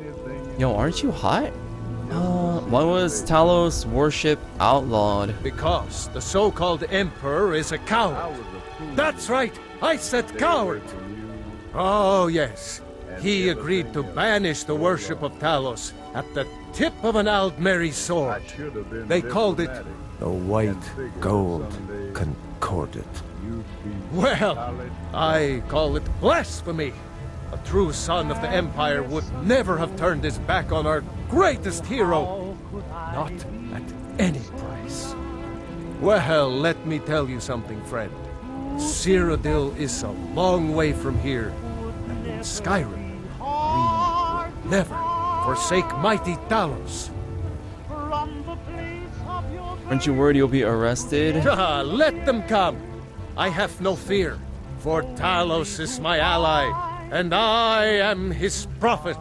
Yo, aren't you hot? Why was Talos worship outlawed? Because the so-called Emperor is a coward. That's right, I said coward. Oh, yes. He agreed to banish the worship of Talos at the tip of an Aldmeri sword. They called it the White Gold Concordat. Well, I call it blasphemy. A true son of the Empire would never have turned his back on our greatest hero. Not at any price. Well, let me tell you something, friend. Cyrodiil is a long way from here. And in Skyrim, we will never forsake mighty Talos. Aren't you worried you'll be arrested? Let them come. I have no fear, for Talos is my ally, and I am his prophet.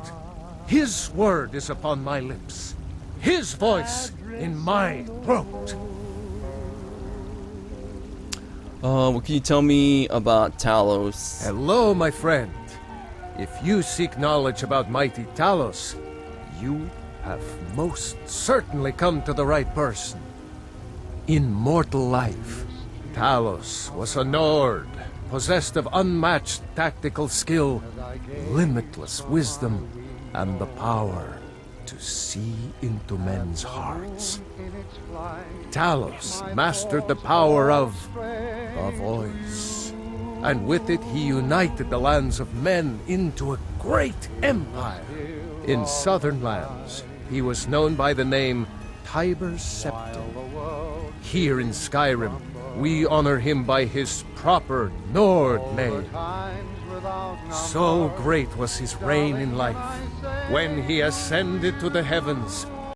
His word is upon my lips. His voice in my throat. What can you tell me about Talos? Hello, my friend. If you seek knowledge about mighty Talos, you have most certainly come to the right person. In mortal life, Talos was a Nord, possessed of unmatched tactical skill, limitless wisdom, and the power to see into men's hearts. Talos mastered the power of a voice, and with it he united the lands of men into a great empire. In southern lands, he was known by the name Tiber Septim. Here in Skyrim, we honor him by his proper Nord name. So great was his reign in life. When he ascended to the heavens,